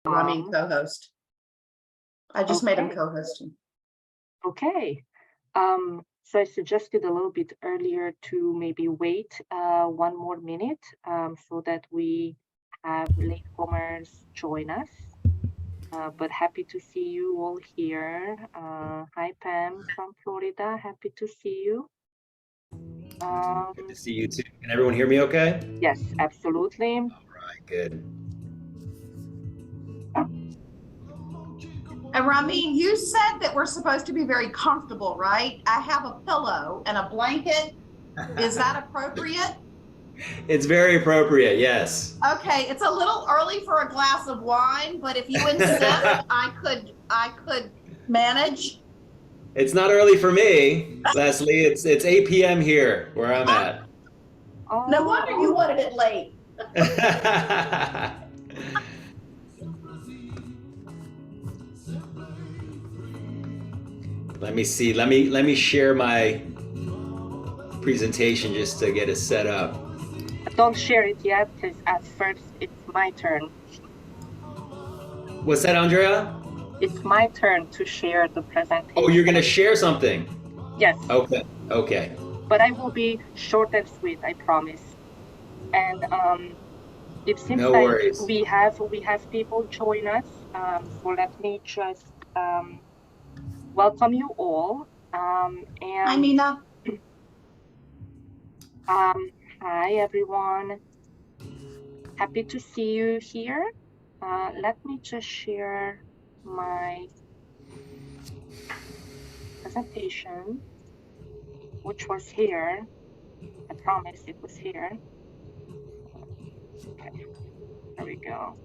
Ramin co-host. I just made him Okay. co-host. Okay. So I suggested a little bit earlier to maybe wait 1 more minute so that we have latecomers join us. But happy to see you all here. Hi, Pam from Florida. Happy to see you. Good to see you too. Can everyone hear me okay? Yes, absolutely. All right, good. And Ramin, you said that we're supposed to be very comfortable, right? I have a pillow and a blanket. Is that appropriate? It's very appropriate, yes. Okay, it's a little early for a glass of wine, but if you insist, I could manage. It's not early for me, Leslie. It's 8 p.m. here where I'm at. No wonder you wanted it late. Let me see. Let me share my presentation just to get it set up. Don't share it yet, because at first it's my turn. What's that, Andrea? It's my turn to share the presentation. Oh, you're gonna share something? Yes. Okay. Okay. But I will be short and sweet, I promise. And it seems No like worries. we have people join us. So let me just welcome you all. And Hi, Mina. Hi everyone. Happy to see you here. Let me just share my presentation, which was here. I promise it was here. Okay, there we go.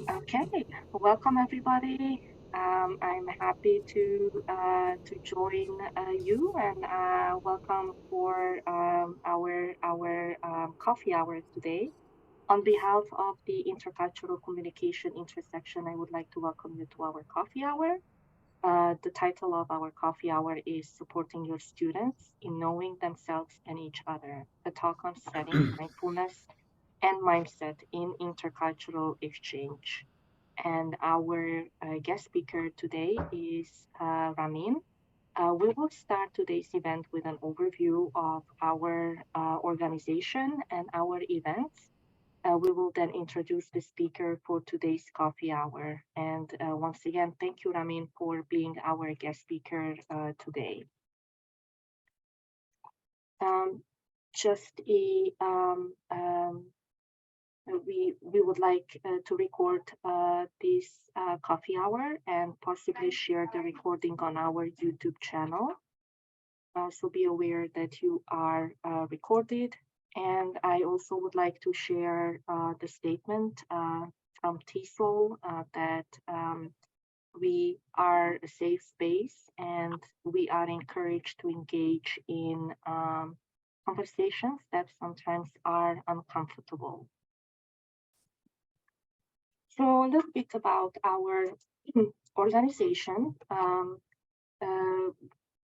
Okay, welcome everybody. I'm happy to join you, and welcome for our coffee hour today. On behalf of the Intercultural Communication Intersection, I would like to welcome you to our coffee hour. The title of our coffee hour is Supporting Your Students in Knowing Themselves and Each Other, a talk on setting mindfulness and mindset in intercultural exchange. And our guest speaker today is Ramin. We will start today's event with an overview of our organization and our events. We will then introduce the speaker for today's coffee hour. And once again, thank you, Ramin, for being our guest speaker today. Just a we would like to record this coffee hour and possibly share the recording on our YouTube channel. So be aware that you are recorded. And I also would like to share the statement from TESOL that we are a safe space and we are encouraged to engage in conversations that sometimes are uncomfortable. So a little bit about our organization.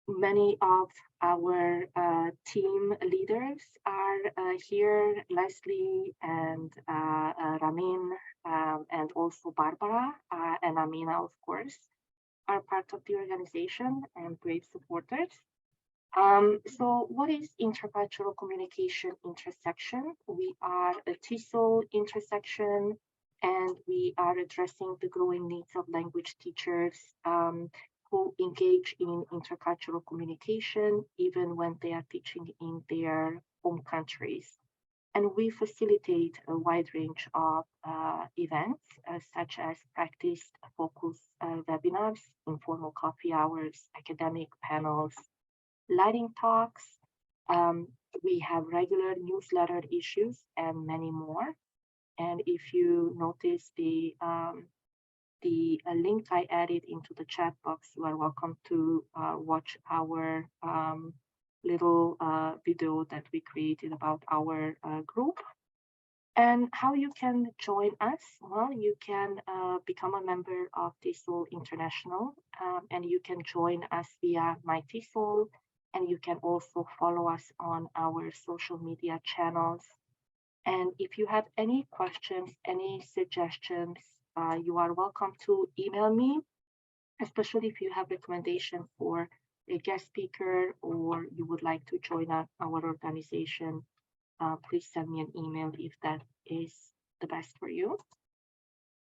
Many of our team leaders are here, Leslie and Ramin, and also Barbara and Amina, of course, are part of the organization and great supporters. So what is intercultural communication intersection? We are a TESOL intersection, and we are addressing the growing needs of language teachers who engage in intercultural communication, even when they are teaching in their home countries. And we facilitate a wide range of events, such as practice-focused webinars, informal coffee hours, academic panels, lighting talks. We have regular newsletter issues and many more. And if you notice the link I added into the chat box, you are welcome to watch our little video that we created about our group. And how you can join us? Well, you can become a member of TESOL International, and you can join us via My TESOL and you can also follow us on our social media channels. And if you have any questions, any suggestions, you are welcome to email me, especially if you have recommendations for a guest speaker or you would like to join our organization. Please send me an email if that is the best for you.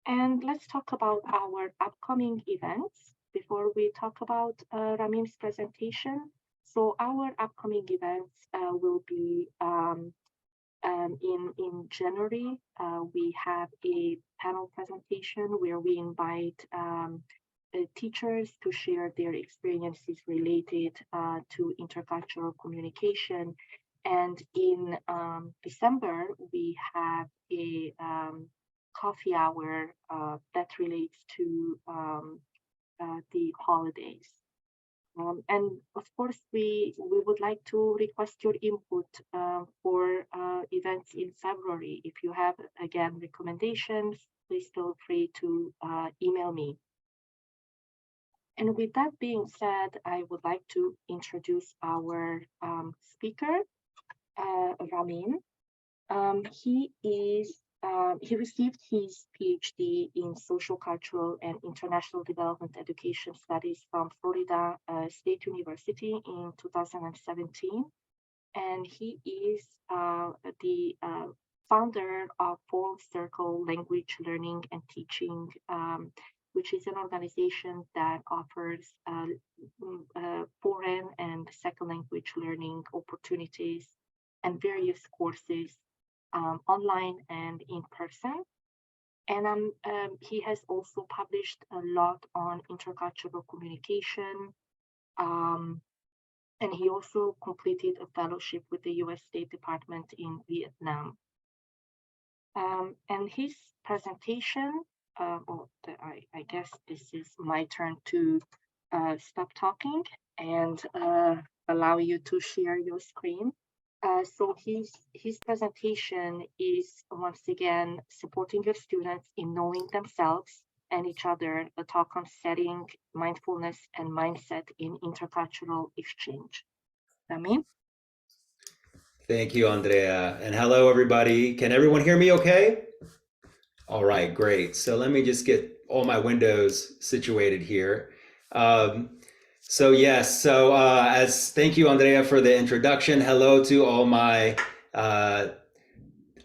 And let's talk about our upcoming events before we talk about Ramin's presentation. So our upcoming events will be in January. We have a panel presentation where we invite teachers to share their experiences related to intercultural communication. And in December, we have a coffee hour that relates to the holidays. And of course, we would like to request your input for events in February. If you have, again, recommendations, please feel free to email me. And with that being said, I would like to introduce our speaker, Ramin. He received his PhD in social, cultural, and international development education studies from Florida State University in 2017. And he is the founder of Full Circle Language Learning and Teaching, which is an organization that offers foreign and second language learning opportunities and various courses online and in person. And he has also published a lot on intercultural communication. And he also completed a fellowship with the US State Department in Vietnam. And his presentation, I guess this is my turn to stop talking and allow you to share your screen. So his presentation is once again supporting your students in knowing themselves and each other, a talk on setting mindfulness and mindset in intercultural exchange. Ramin? Thank you, Andrea. And hello, everybody. Can everyone hear me okay? All right, great. So let me just get all my windows situated here. Thank you, Andrea, for the introduction. Hello to all my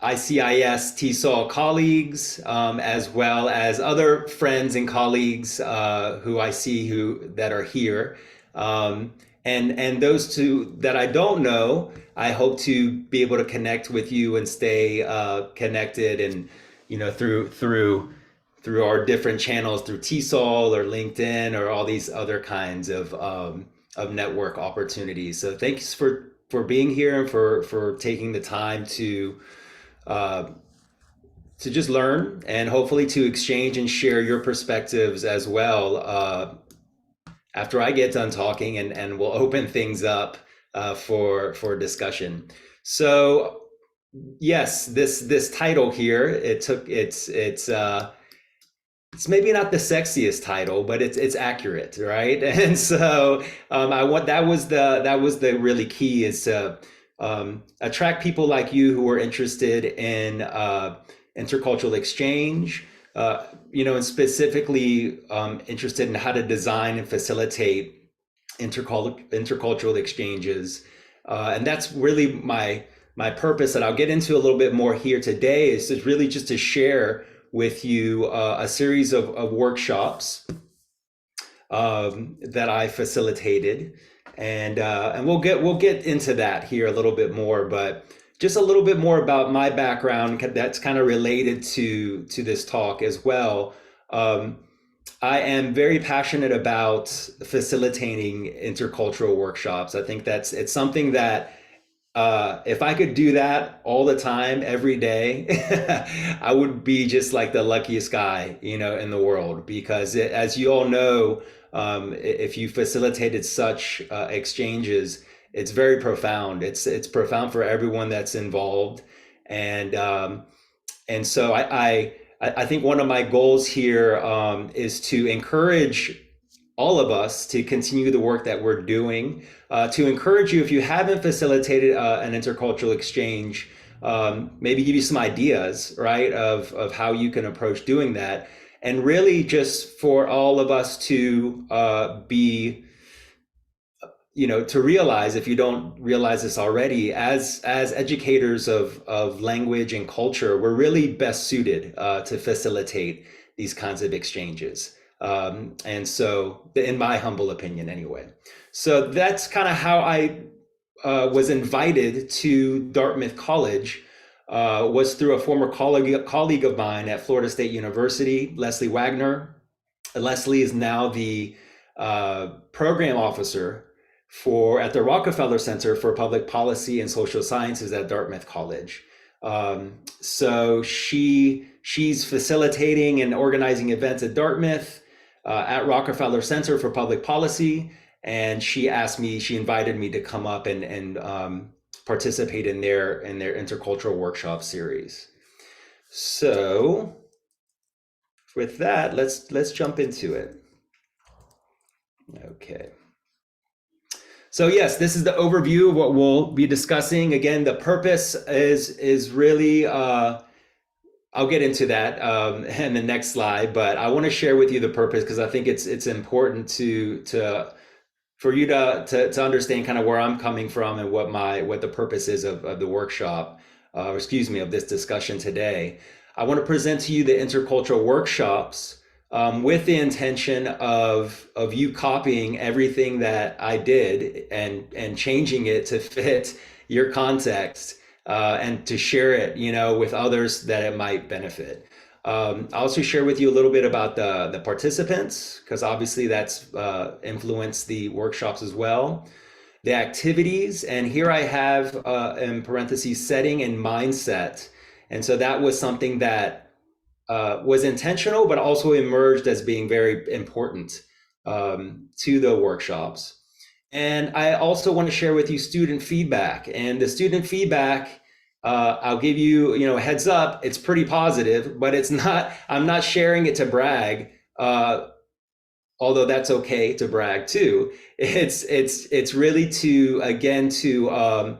ICIS TESOL colleagues, as well as other friends and colleagues who I see that are here. And those two that I don't know, I hope to be able to connect with you and stay connected, and through our different channels, through TESOL or LinkedIn or all these other kinds of network opportunities. So thanks for being here and for taking the time to just learn and hopefully to exchange and share your perspectives as well after I get done talking, and we'll open things up for discussion. So yes, this title here, it's maybe not the sexiest title, but it's accurate, right? And so that was the really key, is to attract people like you who are interested in intercultural exchange, and specifically interested in how to design and facilitate intercultural exchanges. And that's really my purpose, that I'll get into a little bit more here today, is to really just to share with you a series of workshops that I facilitated, and we'll get into that here a little bit more, but just a little bit more about my background that's kind of related to this talk as well. I am very passionate about facilitating intercultural workshops. I think it's something that if I could do that all the time, every day, I would be just like the luckiest guy, in the world. Because as you all know, if you facilitated such exchanges, it's very profound. It's profound for everyone that's involved, and so I think one of my goals here is to encourage all of us to continue the work that we're doing, to encourage you, if you haven't facilitated an intercultural exchange, maybe give you some ideas, right, of how you can approach doing that. And really just for all of us to be, to realize, if you don't realize this already, as educators of language and culture, we're really best suited to facilitate these kinds of exchanges. And so, in my humble opinion, anyway. So that's kind of how I was invited to Dartmouth College. Was through a former colleague of mine at Florida State University, Leslie Wagner. Leslie is now the program officer at the Rockefeller Center for Public Policy and Social Sciences at Dartmouth College. So she's facilitating and organizing events at Dartmouth, at Rockefeller Center for Public Policy, and she invited me to come up and participate in their intercultural workshop series. So with that, let's jump into it. Okay. So yes, this is the overview of what we'll be discussing. Again, the purpose is really, I'll get into that in the next slide, but I want to share with you the purpose because I think it's important for you to understand kind of where I'm coming from and what the purpose is of the workshop, of this discussion today. I want to present to you the intercultural workshops with the intention of you copying everything that I did and changing it to fit your context and to share it, with others that it might benefit. I'll also share with you a little bit about the participants, because obviously that's influenced the workshops as well. The activities, and here I have in parentheses setting and mindset. And so that was something that was intentional, but also emerged as being very important to the workshops. And I also want to share with you student feedback. And the student feedback, I'll give you, a heads up, it's pretty positive, but I'm not sharing it to brag, although that's okay to brag too. It's really to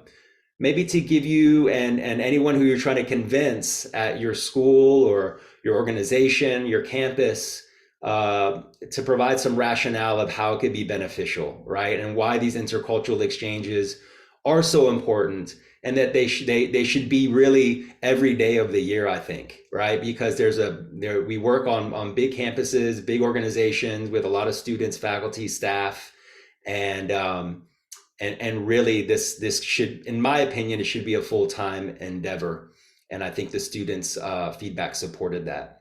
maybe to give you and anyone who you're trying to convince at your school or your organization, your campus, to provide some rationale of how it could be beneficial, right? And why these intercultural exchanges are so important, and that they should be really every day of the year, I think, right? Because we work on big campuses, big organizations with a lot of students, faculty, staff, and really this should, in my opinion, it should be a full-time endeavor. And I think the students' feedback supported that.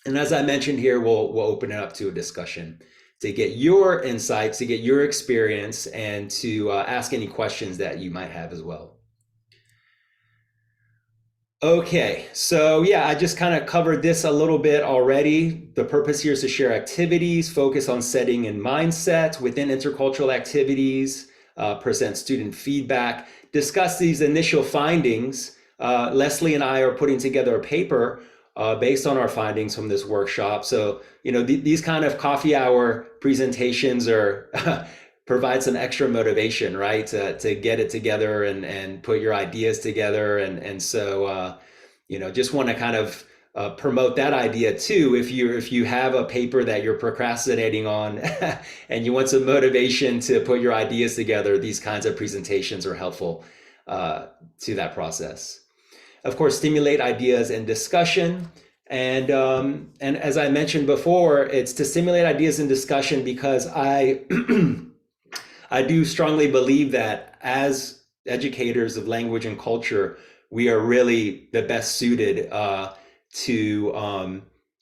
And as I mentioned here, we'll open it up to a discussion to get your insights, to get your experience, and to ask any questions that you might have as well. Okay, so yeah, I just kind of covered this a little bit already. The purpose here is to share activities, focus on setting and mindset within intercultural activities, present student feedback, discuss these initial findings. Leslie and I are putting together a paper based on our findings from this workshop. So, these kind of coffee hour presentations provide some extra motivation, right? To get it together and put your ideas together. And so, just want to kind of promote that idea too. If you have a paper that you're procrastinating on and you want some motivation to put your ideas together, these kinds of presentations are helpful to that process. Of course, stimulate ideas and discussion. And as I mentioned before, it's to stimulate ideas and discussion because I do strongly believe that as educators of language and culture, we are really the best suited to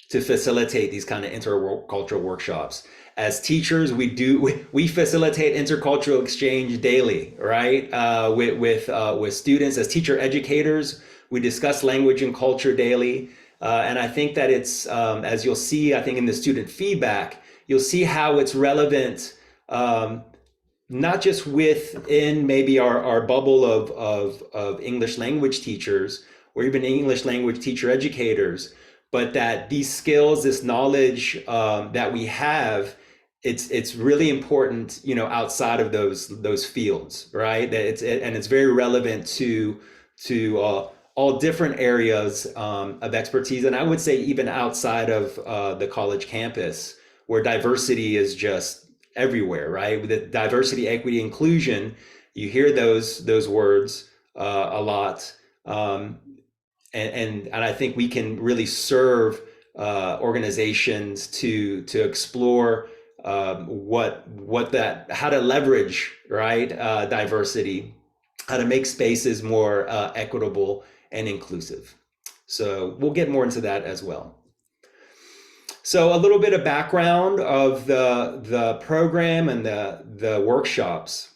facilitate these kind of intercultural workshops. As teachers, we facilitate intercultural exchange daily, right? With students. As teacher educators, we discuss language and culture daily. And I think that it's, as you'll see, I think in the student feedback, you'll see how it's relevant, not just within maybe our bubble of English language teachers or even English language teacher educators, but that these skills, this knowledge that we have it's really important, outside of those fields, right? That and it's very relevant to all different areas of expertise, and I would say even outside of the college campus, where diversity is just everywhere, right? With the diversity, equity, inclusion, you hear those words a lot, and I think we can really serve organizations to explore how to leverage, right, diversity, how to make spaces more equitable and inclusive. So we'll get more into that as well. So a little bit of background of the program and the workshops.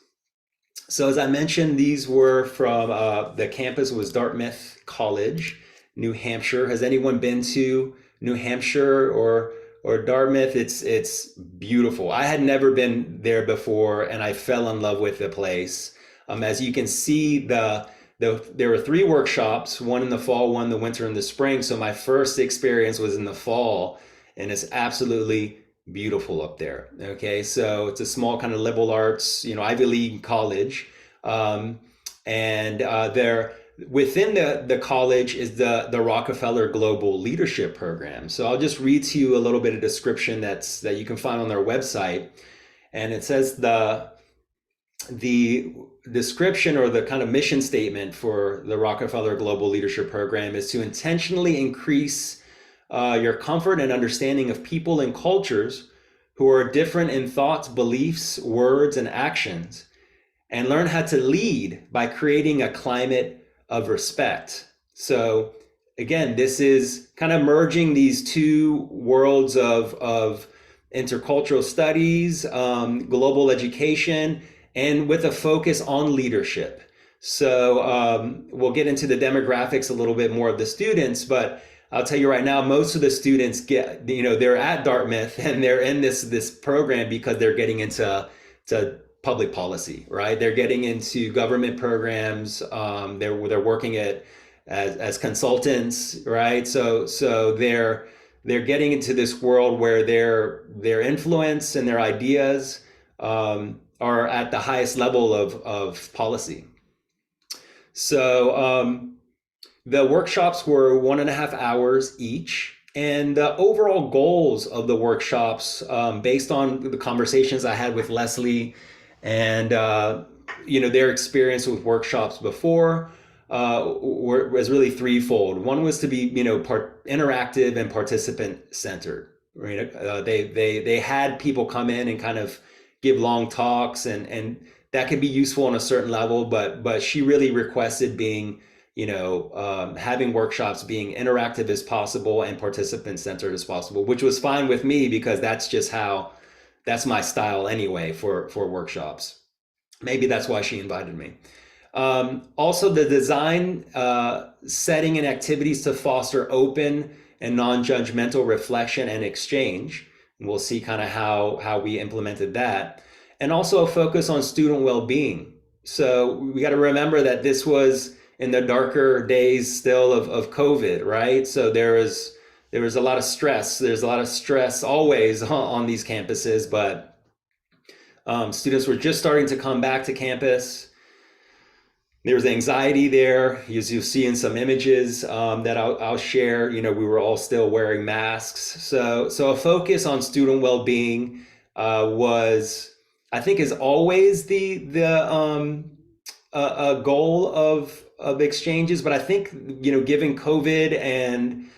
So as I mentioned, these were from the campus was Dartmouth College, New Hampshire. Has anyone been to New Hampshire or Dartmouth? It's beautiful. I had never been there before, and I fell in love with the place. As you can see, there were 3 workshops, one in the fall, one in the winter, and the spring. So my first experience was in the fall, and it's absolutely beautiful up there. Okay, so it's a small kind of liberal arts, Ivy League college, and there within the college is the Rockefeller Global Leadership Program. So I'll just read to you a little bit of description that you can find on their website, and it says the description or the kind of mission statement for the Rockefeller Global Leadership Program is to intentionally increase your comfort and understanding of people and cultures who are different in thoughts, beliefs, words, and actions, and learn how to lead by creating a climate of respect. So again, this is kind of merging these 2 worlds of intercultural studies, global education, and with a focus on leadership. So we'll get into the demographics a little bit more of the students, but I'll tell you right now, most of the students they're at Dartmouth and they're in this program because they're getting into public policy, right? They're getting into government programs. They're working as consultants, right? So they're getting into this world where their influence and their ideas are at the highest level of policy. So the workshops were 1.5 hours each, and the overall goals of the workshops, based on the conversations I had with Leslie and their experience with workshops before, was really threefold. One was to be interactive and participant centered. Right? They had people come in and kind of give long talks, and that could be useful on a certain level, but she really requested being having workshops being interactive as possible and participant centered as possible, which was fine with me because that's my style anyway for workshops. Maybe that's why she invited me. Also, the design, setting and activities to foster open and non-judgmental reflection and exchange. And we'll see kind of how we implemented that. And also a focus on student well-being. So we got to remember that this was in the darker days still of COVID, right? So there was a lot of stress. There's a lot of stress always on these campuses, but students were just starting to come back to campus. There was anxiety there, as you'll see in some images that I'll share. We were all still wearing masks. So a focus on student well-being was, I think, is always the goal of exchanges, but I think given COVID and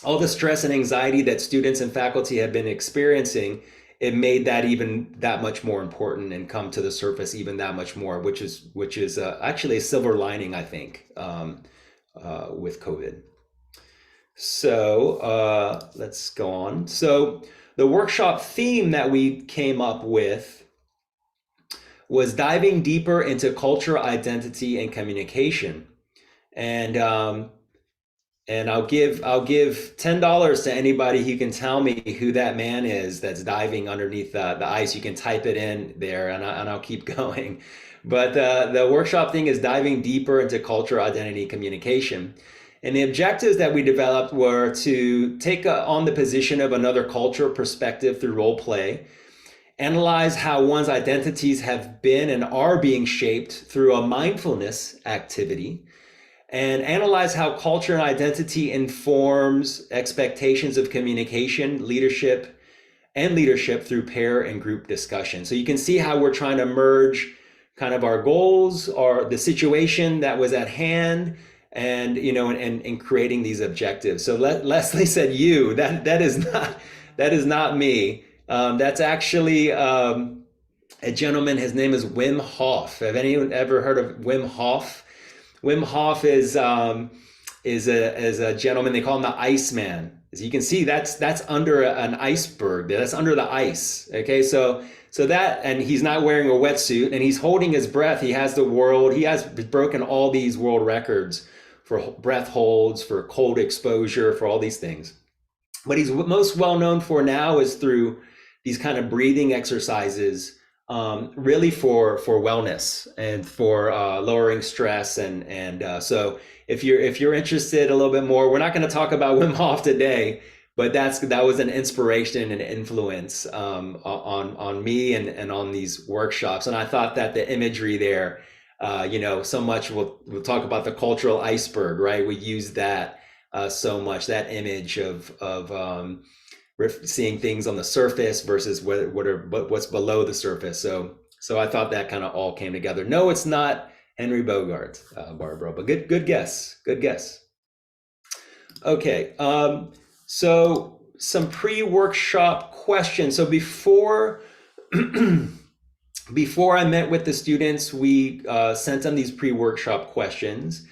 all the stress and anxiety that students and faculty have been experiencing, it made that even that much more important and come to the surface even that much more, which is actually a silver lining, I think, with COVID. So let's go on. So the workshop theme that we came up with was diving deeper into culture, identity, and communication. And I'll give $10 to anybody who can tell me who that man is that's diving underneath the ice. You can type it in there, and I'll keep going. But the workshop thing is diving deeper into culture, identity, communication. And the objectives that we developed were to take on the position of another culture perspective through role play, analyze how one's identities have been and are being shaped through a mindfulness activity, and analyze how culture and identity informs expectations of communication, leadership through pair and group discussion. So you can see how we're trying to merge kind of our goals or the situation that was at hand, and and creating these objectives. So Leslie said that is not me. That's actually a gentleman. His name is Wim Hof. Have anyone ever heard of Wim Hof? Wim Hof is a gentleman. They call him the Iceman. As you can see, that's under an iceberg. That's under the ice. Okay, so that, and he's not wearing a wetsuit, and he's holding his breath. He has broken all these world records for breath holds, for cold exposure, for all these things. What he's most well known for now is through these kind of breathing exercises, really for wellness and for lowering stress, and so if you're interested a little bit more, we're not going to talk about Wim Hof today, but that was an inspiration and influence on me and on these workshops. And I thought that the imagery there, so much we'll talk about the cultural iceberg, right? We use that so much, that image of seeing things on the surface versus what's below the surface. So I thought that kind of all came together. No, it's not Henry Bogart, Barbara, but good guess. Okay, so some pre-workshop questions. So before I met with the students, we sent them these pre-workshop questions.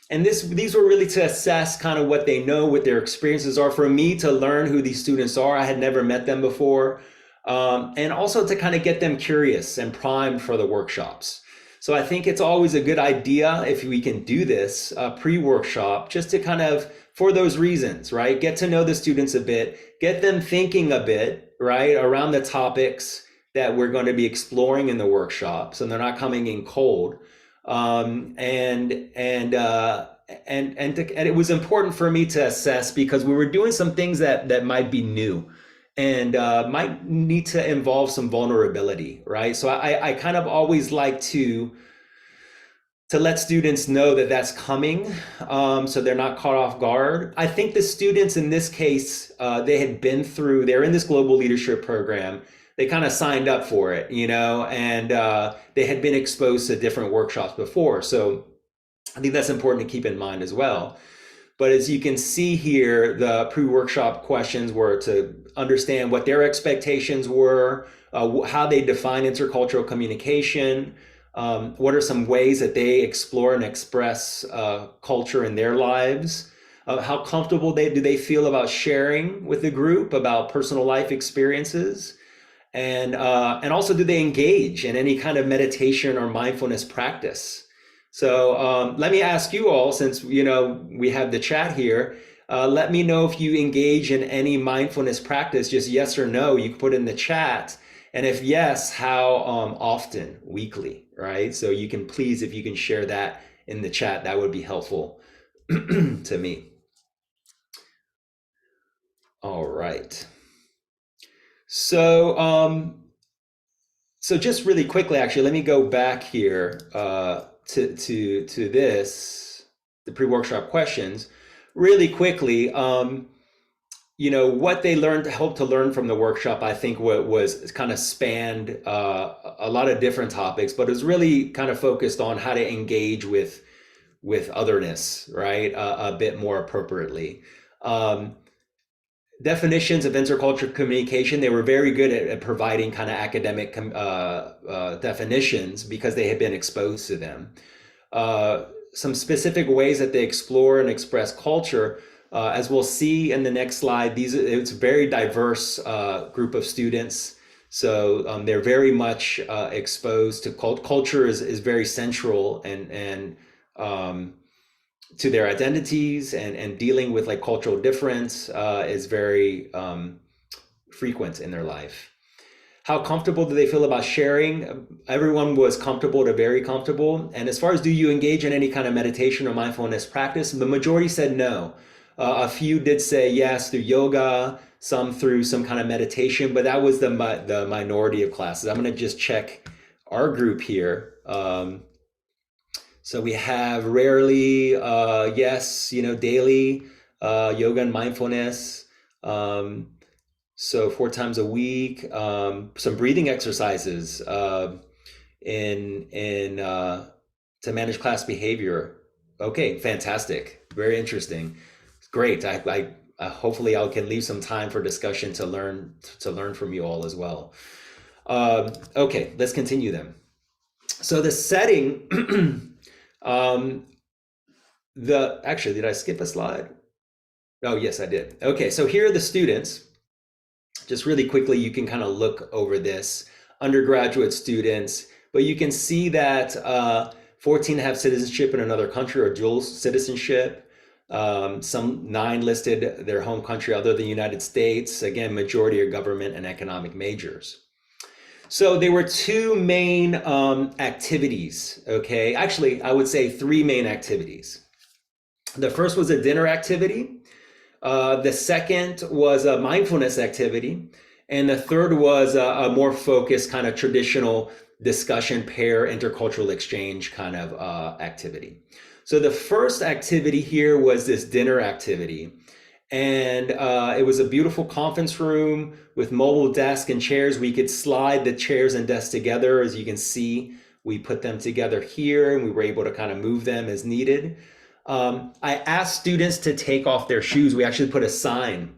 And these were really to assess kind of what they know, what their experiences are, for me to learn who these students are. I had never met them before. And also to kind of get them curious and primed for the workshops. So I think it's always a good idea if we can do this pre-workshop, just to kind of, for those reasons, right? Get to know the students a bit, get them thinking a bit, right, around the topics that we're going to be exploring in the workshop, so they're not coming in cold. And it was important for me to assess, because we were doing some things that might be new and might need to involve some vulnerability, right? So I kind of always like to let students know that that's coming, so they're not caught off guard. I think the students in this case, they're in this global leadership program. They kind of signed up for it, and they had been exposed to different workshops before. So I think that's important to keep in mind as well. But as you can see here, the pre-workshop questions were to understand what their expectations were, how they define intercultural communication, what are some ways that they explore and express culture in their lives, how comfortable do they feel about sharing with the group about personal life experiences, and also, do they engage in any kind of meditation or mindfulness practice? So let me ask you all, since we have the chat here, let me know if you engage in any mindfulness practice, just yes or no. You can put in the chat, and if yes, how often? Weekly, right? So you can please, if you can share that in the chat, that would be helpful to me. All right. So just really quickly, actually, let me go back here to this, the pre-workshop questions, really quickly. What they hope to learn from the workshop, I think was kind of spanned a lot of different topics, but it was really kind of focused on how to engage with otherness, right? A bit more appropriately. Definitions of intercultural communication, they were very good at providing kind of academic definitions, because they had been exposed to them. Some specific ways that they explore and express culture, as we'll see in the next slide, it's a very diverse group of students. So they're very much exposed to culture is very central and to their identities, and dealing with like cultural difference is very frequent in their life. How comfortable do they feel about sharing? Everyone was comfortable to very comfortable. And as far as do you engage in any kind of meditation or mindfulness practice, the majority said no. A few did say yes through yoga, some through some kind of meditation, but that was the minority of classes. I'm going to just check our group here. So we have rarely, yes, daily yoga and mindfulness. So 4 times a week, some breathing exercises in to manage class behavior. Okay, fantastic, very interesting, great. I hopefully I can leave some time for discussion to learn from you all as well. Okay, let's continue then. So the setting. Actually, did I skip a slide? Oh, yes, I did. Okay, so here are the students. Just really quickly, you can kind of look over this. Undergraduate students, but you can see that 14 have citizenship in another country or dual citizenship. Some 9 listed their home country other than the United States. Again, majority are government and economic majors. So there were 2 main activities, okay? Actually, I would say 3 main activities. The first was a dinner activity. The second was a mindfulness activity. And the third was a more focused kind of traditional discussion pair intercultural exchange kind of activity. So the first activity here was this dinner activity. And it was a beautiful conference room with mobile desk and chairs. We could slide the chairs and desks together. As you can see, we put them together here and we were able to kind of move them as needed. I asked students to take off their shoes. We actually put a sign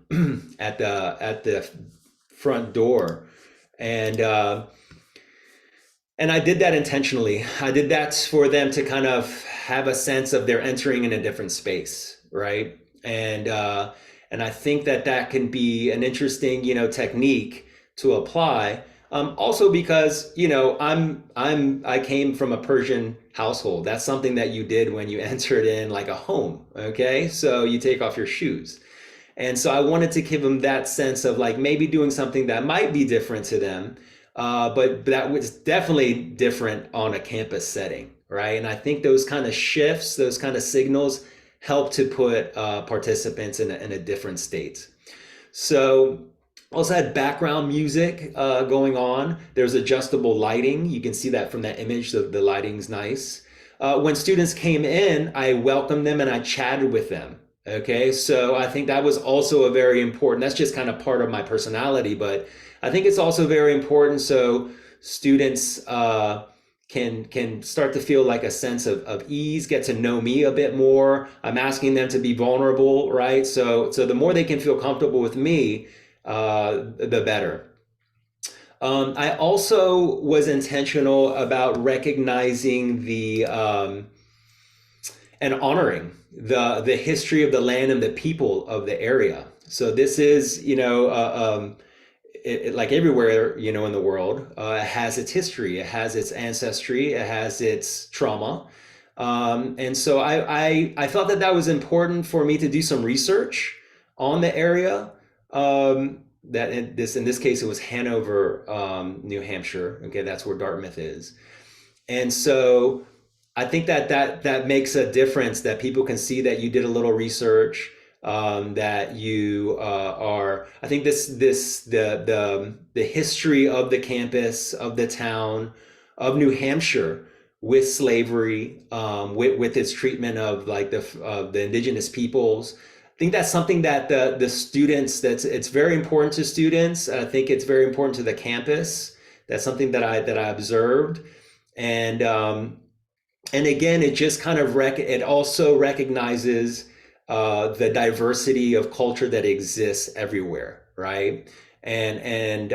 at the front door, and I did that intentionally. I did that for them to kind of have a sense of they're entering in a different space, right? And I think that can be an interesting, technique to apply. Also because, I came from a Persian household. That's something that you did when you entered in like a home. Okay. So you take off your shoes. And so I wanted to give them that sense of like maybe doing something that might be different to them. But that was definitely different on a campus setting. Right. And I think those kind of shifts, those kind of signals help to put participants in a different state. So also had background music going on. There's adjustable lighting. You can see that from that image. The lighting's nice. When students came in, I welcomed them and I chatted with them. Okay, so I think that was also a very important, that's just kind of part of my personality, but I think it's also very important so students can start to feel like a sense of ease, get to know me a bit more. I'm asking them to be vulnerable, right? So the more they can feel comfortable with me, the better. I also was intentional about recognizing and honoring the history of the land and the people of the area. So this is, like everywhere, in the world, it has its history, it has its ancestry, it has its trauma. And so I felt that was important for me to do some research on the area. That in this case, it was Hanover, New Hampshire. Okay, that's where Dartmouth is. And so I think that makes a difference, that people can see that you did a little research, that you are. I think the history of the campus, of the town, of New Hampshire with slavery, with its treatment of like the indigenous peoples. I think that's something that the students, it's very important to students. I think it's very important to the campus. That's something that I observed, and again, it just kind of it also recognizes the diversity of culture that exists everywhere, right? And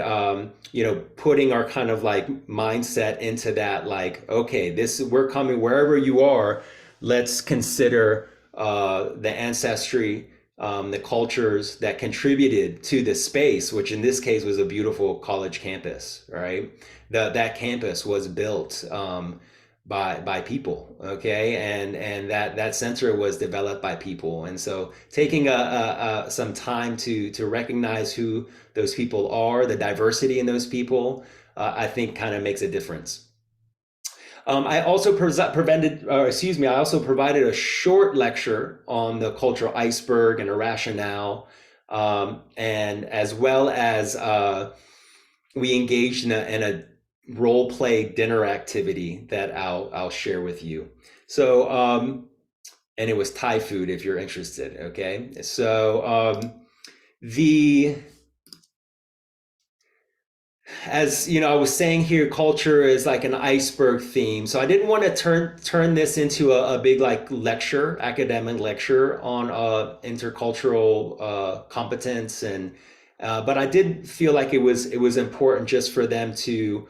putting our kind of like mindset into that, like, okay, we're coming wherever you are. Let's consider the ancestry, the cultures that contributed to the space, which in this case was a beautiful college campus, right? That campus was built by people, okay, and that sensor was developed by people, and so taking some time to recognize who those people are, the diversity in those people, I think kind of makes a difference. I also I also provided a short lecture on the cultural iceberg and a rationale, and as well as we engaged in a role play dinner activity that I'll share with you. So, and it was Thai food if you're interested. Okay, so the as you know, I was saying here, culture is like an iceberg theme. So I didn't want to turn this into a big like lecture, academic lecture on intercultural competence, and but I did feel like it was important just for them to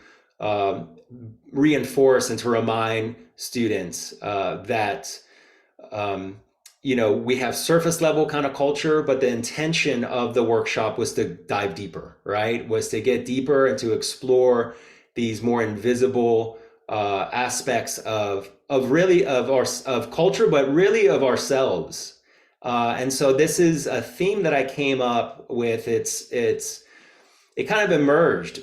reinforce and to remind students that we have surface level kind of culture, but the intention of the workshop was to dive deeper, right? Was to get deeper and to explore these more invisible aspects of culture, but really of ourselves. And so this is a theme that I came up with. It kind of emerged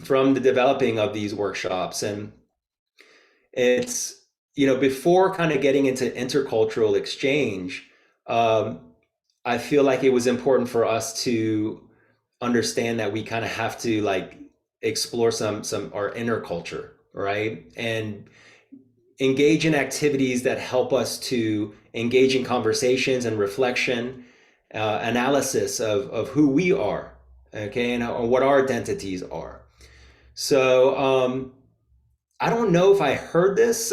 from the developing of these workshops, and it's before kind of getting into intercultural exchange, I feel like it was important for us to understand that we kind of have to like explore some our inner culture, right? And engage in activities that help us to engage in conversations and reflection, analysis of who we are, okay, and what our identities are. So I don't know if I heard this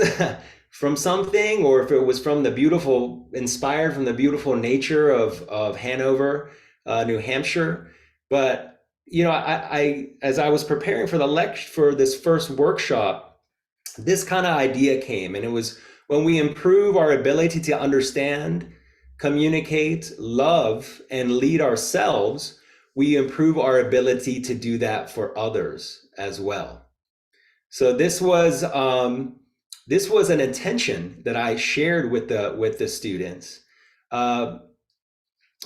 from something or if it was from inspired from the beautiful nature of Hanover, New Hampshire. But I as I was preparing for the lecture for this first workshop, this kind of idea came, and it was when we improve our ability to understand, communicate, love, and lead ourselves, we improve our ability to do that for others as well. So this was an intention that I shared with the students,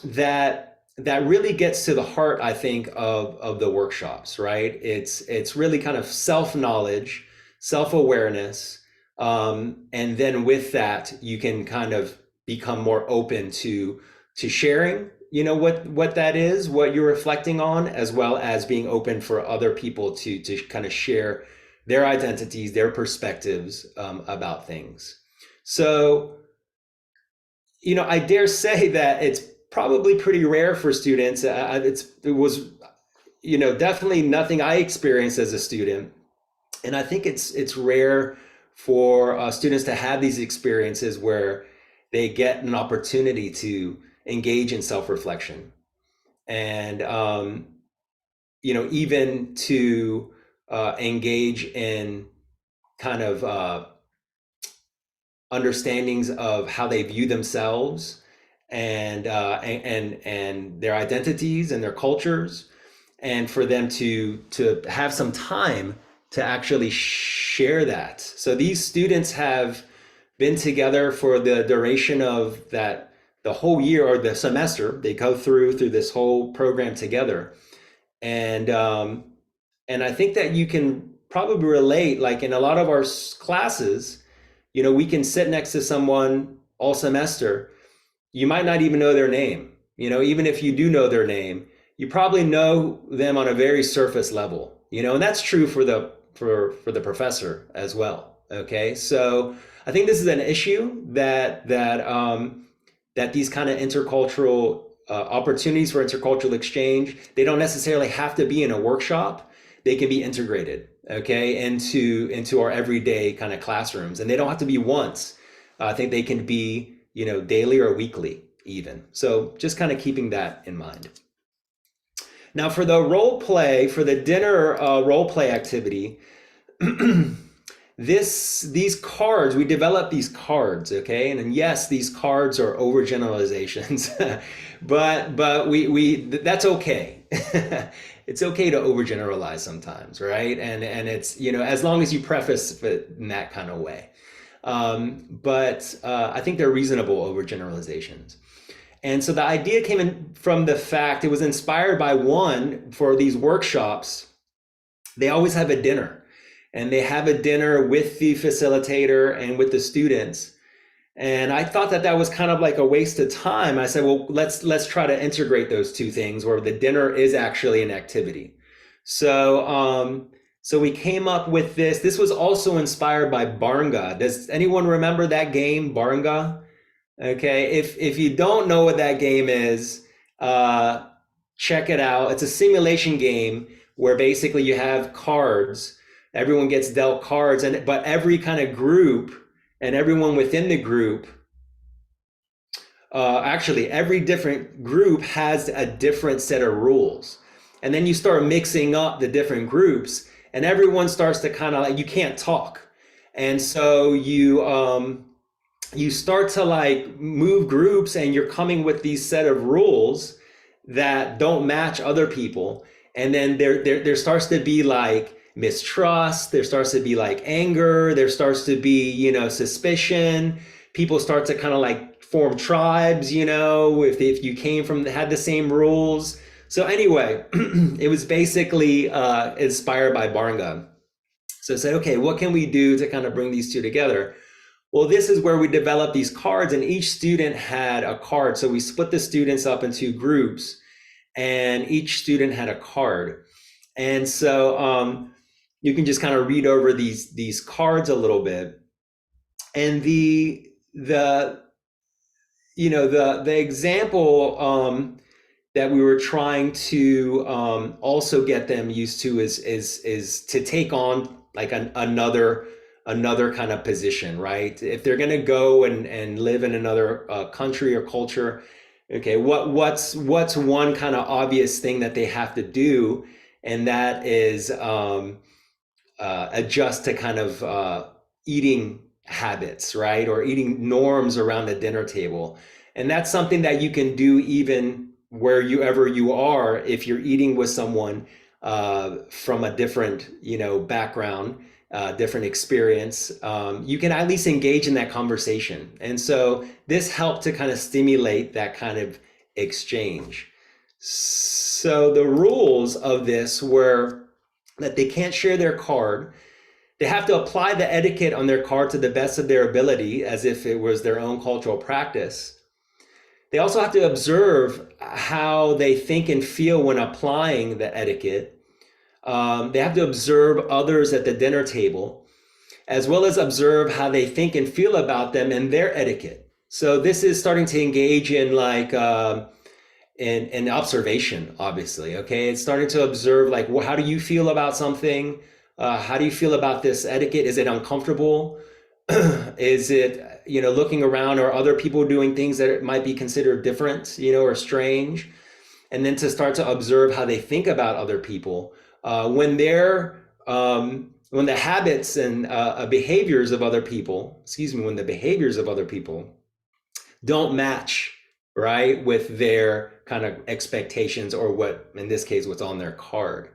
that really gets to the heart, I think, of the workshops, right? It's really kind of self-knowledge, self-awareness, and then with that, you can kind of become more open to sharing, what that is, what you're reflecting on, as well as being open for other people to kind of share their identities, their perspectives about things. So, I dare say that it's probably pretty rare for students. It was, definitely nothing I experienced as a student, and I think it's rare for students to have these experiences where they get an opportunity to engage in self-reflection, and even to engage in kind of understandings of how they view themselves, and their identities and their cultures, and for them to have some time to actually share that. So these students have been together for the duration of the whole year or the semester. They go through this whole program together, and I think that you can probably relate, like in a lot of our classes, we can sit next to someone all semester. You might not even know their name. Even if you do know their name, you probably know them on a very surface level, and that's true for the professor as well. Okay. So I think this is an issue that these kind of intercultural opportunities for intercultural exchange, they don't necessarily have to be in a workshop. They can be integrated, okay, into our everyday kind of classrooms, and they don't have to be once. I think they can be, daily or weekly even. So just kind of keeping that in mind. Now for the role play, for the dinner role play activity, these cards, we developed these cards, okay, and yes, these cards are overgeneralizations, but we that's okay. It's okay to overgeneralize sometimes, right? And it's, as long as you preface it in that kind of way. but I think they're reasonable overgeneralizations. And so the idea came in from the fact it was inspired by one for these workshops. They always have a dinner, and they have a dinner with the facilitator and with the students. And I thought that that was kind of like a waste of time. I said, well, let's try to integrate those two things where the dinner is actually an activity. So we came up with this. This was also inspired by Barnga. Does anyone remember that game, Barnga? Okay, if you don't know what that game is, check it out. It's a simulation game where basically you have cards. Everyone gets dealt cards, but every kind of group and everyone within the group, actually every different group has a different set of rules. And then you start mixing up the different groups, and everyone starts to kind of like, you can't talk. And so you start to like move groups, and you're coming with these set of rules that don't match other people. And then there starts to be like mistrust, there starts to be like anger, there starts to be, suspicion. People start to kind of like form tribes, if you had the same rules. So anyway, it was basically inspired by Barnga. So I said, okay, what can we do to kind of bring these two together? Well, this is where we developed these cards, and each student had a card. So we split the students up into groups, and each student had a card. And so you can just kind of read over these cards a little bit. And the example that we were trying to also get them used to is to take on like another kind of position, right? If they're going to go and live in another country or culture, okay, what's one kind of obvious thing that they have to do, and that is adjust to kind of eating habits, right? Or eating norms around the dinner table. And that's something that you can do even wherever you are. If you're eating with someone from a different, background, different experience, you can at least engage in that conversation. And so this helped to kind of stimulate that kind of exchange. So the rules of this were that they can't share their card. They have to apply the etiquette on their card to the best of their ability, as if it was their own cultural practice. They also have to observe how they think and feel when applying the etiquette. They have to observe others at the dinner table, as well as observe how they think and feel about them and their etiquette. So this is starting to engage in like in observation, obviously. Okay, it's starting to observe like, well, how do you feel about something? How do you feel about this etiquette? Is it uncomfortable? Is it, looking around, or other people doing things that might be considered different, or strange? And then to start to observe how they think about other people when the habits and behaviors of other people, when the behaviors of other people don't match, right, with their kind of expectations, or what, in this case, what's on their card.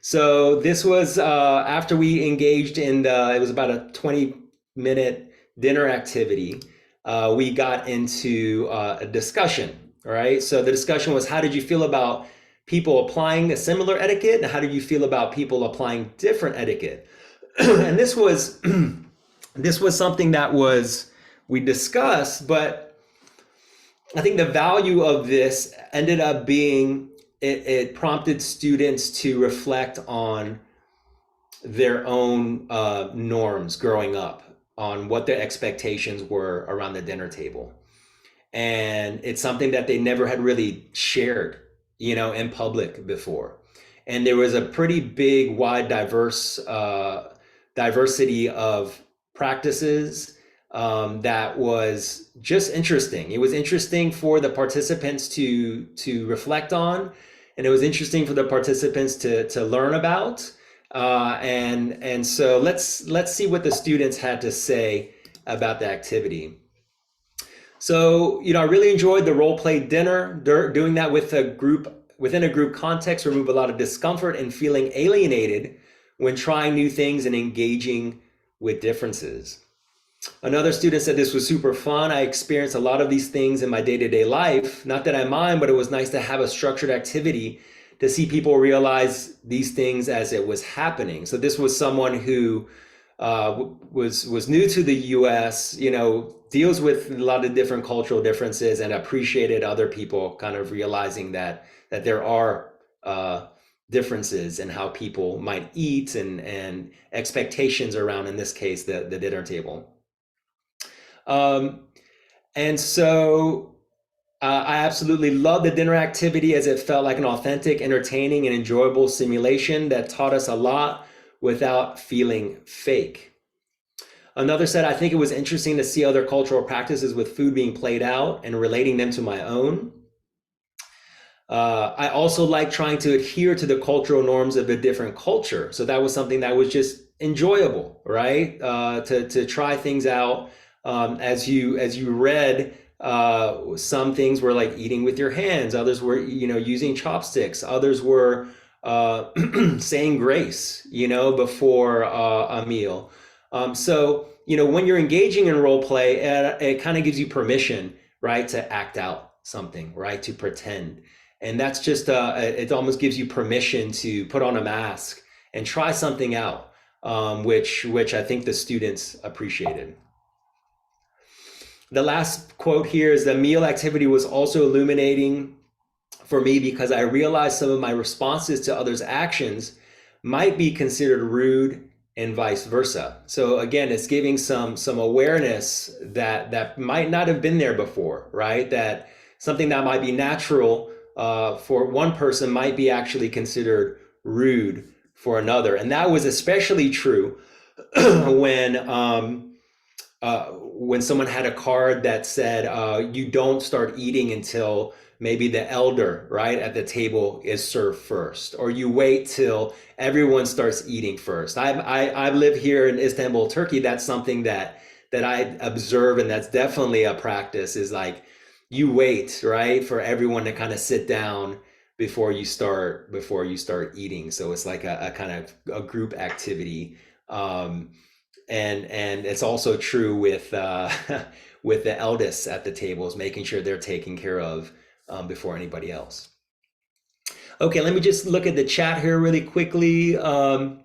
So this was after we engaged in it was about a 20-minute dinner activity. We got into a discussion, right? So the discussion was, how did you feel about people applying a similar etiquette, and how did you feel about people applying different etiquette? And this was something that we discussed, but I think the value of this ended up being it prompted students to reflect on their own norms growing up, on what their expectations were around the dinner table. And it's something that they never had really shared, in public before. And there was a pretty big, wide, diversity of practices that was just interesting. It was interesting for the participants to reflect on, and it was interesting for the participants to learn about. And so let's see what the students had to say about the activity. So, I really enjoyed the role play dinner. Doing that with a group, within a group context, remove a lot of discomfort and feeling alienated when trying new things and engaging with differences. Another student said this was super fun. I experienced a lot of these things in my day-to-day life. Not that I mind, but it was nice to have a structured activity to see people realize these things as it was happening. So this was someone who was new to the U.S., deals with a lot of different cultural differences and appreciated other people kind of realizing that there are differences in how people might eat and expectations around, in this case, the dinner table. And so I absolutely loved the dinner activity as it felt like an authentic, entertaining, and enjoyable simulation that taught us a lot without feeling fake. Another said, I think it was interesting to see other cultural practices with food being played out and relating them to my own. I also like trying to adhere to the cultural norms of a different culture. So that was something that was just enjoyable, right? To try things out. As you read, some things were like eating with your hands. Others were, using chopsticks. Others were saying grace, before a meal. So, when you're engaging in role play, it kind of gives you permission, right, to act out something, right, to pretend. And that's just, it almost gives you permission to put on a mask and try something out, which I think the students appreciated. The last quote here is, the meal activity was also illuminating for me because I realized some of my responses to others' actions might be considered rude and vice versa. So again, it's giving some awareness that might not have been there before, right? That something that might be natural for one person might be actually considered rude for another. And that was especially true when someone had a card that said, you don't start eating until maybe the elder, right, at the table is served first, or you wait till everyone starts eating first. I live here in Istanbul, Turkey. That's something that I observe, and that's definitely a practice, is like you wait, right, for everyone to kind of sit down before you start eating. So it's like a kind of a group activity. And it's also true with with the eldest at the tables, making sure they're taken care of before anybody else. Okay, let me just look at the chat here really quickly. I'm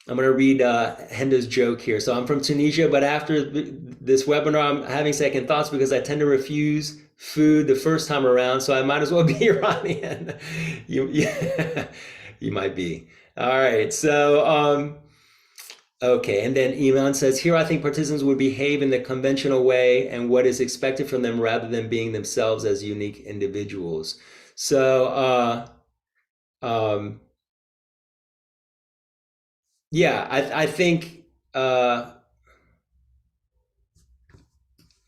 going to read Henda's joke here. So I'm from Tunisia, but after this webinar, I'm having second thoughts because I tend to refuse food the first time around, so I might as well be Iranian. You might be. All right, so okay, and then Iman says, here I think participants would behave in the conventional way and what is expected from them rather than being themselves as unique individuals. So, yeah, I think,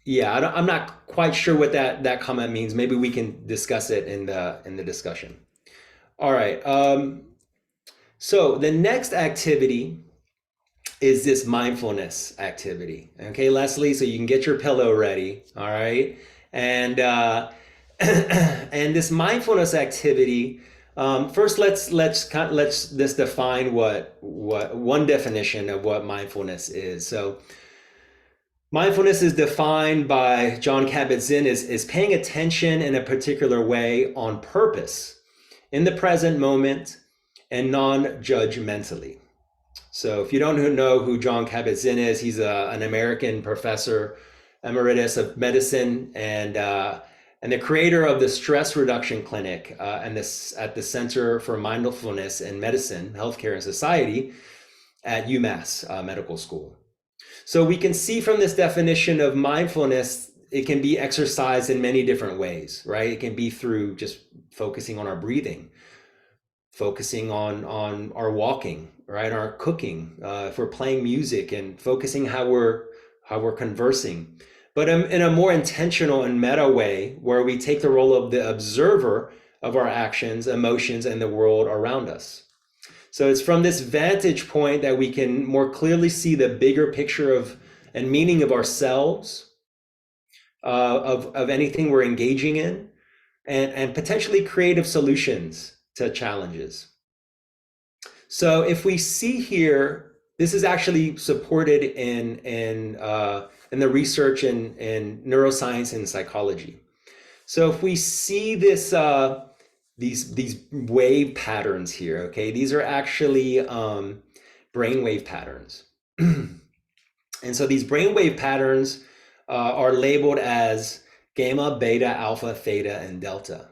yeah, I'm not quite sure what that comment means. Maybe we can discuss it in the discussion. All right, so the next activity is this mindfulness activity. Okay, Leslie, so you can get your pillow ready, all right? And and this mindfulness activity, first let's just define what one definition of what mindfulness is. So mindfulness is defined by Jon Kabat-Zinn is paying attention in a particular way on purpose in the present moment and non-judgmentally. So if you don't know who Jon Kabat-Zinn is, he's an American professor emeritus of medicine and the creator of the Stress Reduction Clinic and this at the Center for Mindfulness in Medicine, Healthcare and Society at UMass Medical School. So we can see from this definition of mindfulness, it can be exercised in many different ways, right? It can be through just focusing on our breathing, focusing on our walking, right? Our cooking, if we're playing music, and focusing how we're conversing, but in a more intentional and meta way, where we take the role of the observer of our actions, emotions, and the world around us. So it's from this vantage point that we can more clearly see the bigger picture of and meaning of ourselves, of anything we're engaging in, and potentially creative solutions to challenges. So if we see here this is actually supported in the research in neuroscience and psychology. So if we see this these wave patterns here, okay, these are actually brainwave patterns. And so these brainwave patterns are labeled as gamma, beta, alpha, theta, and delta.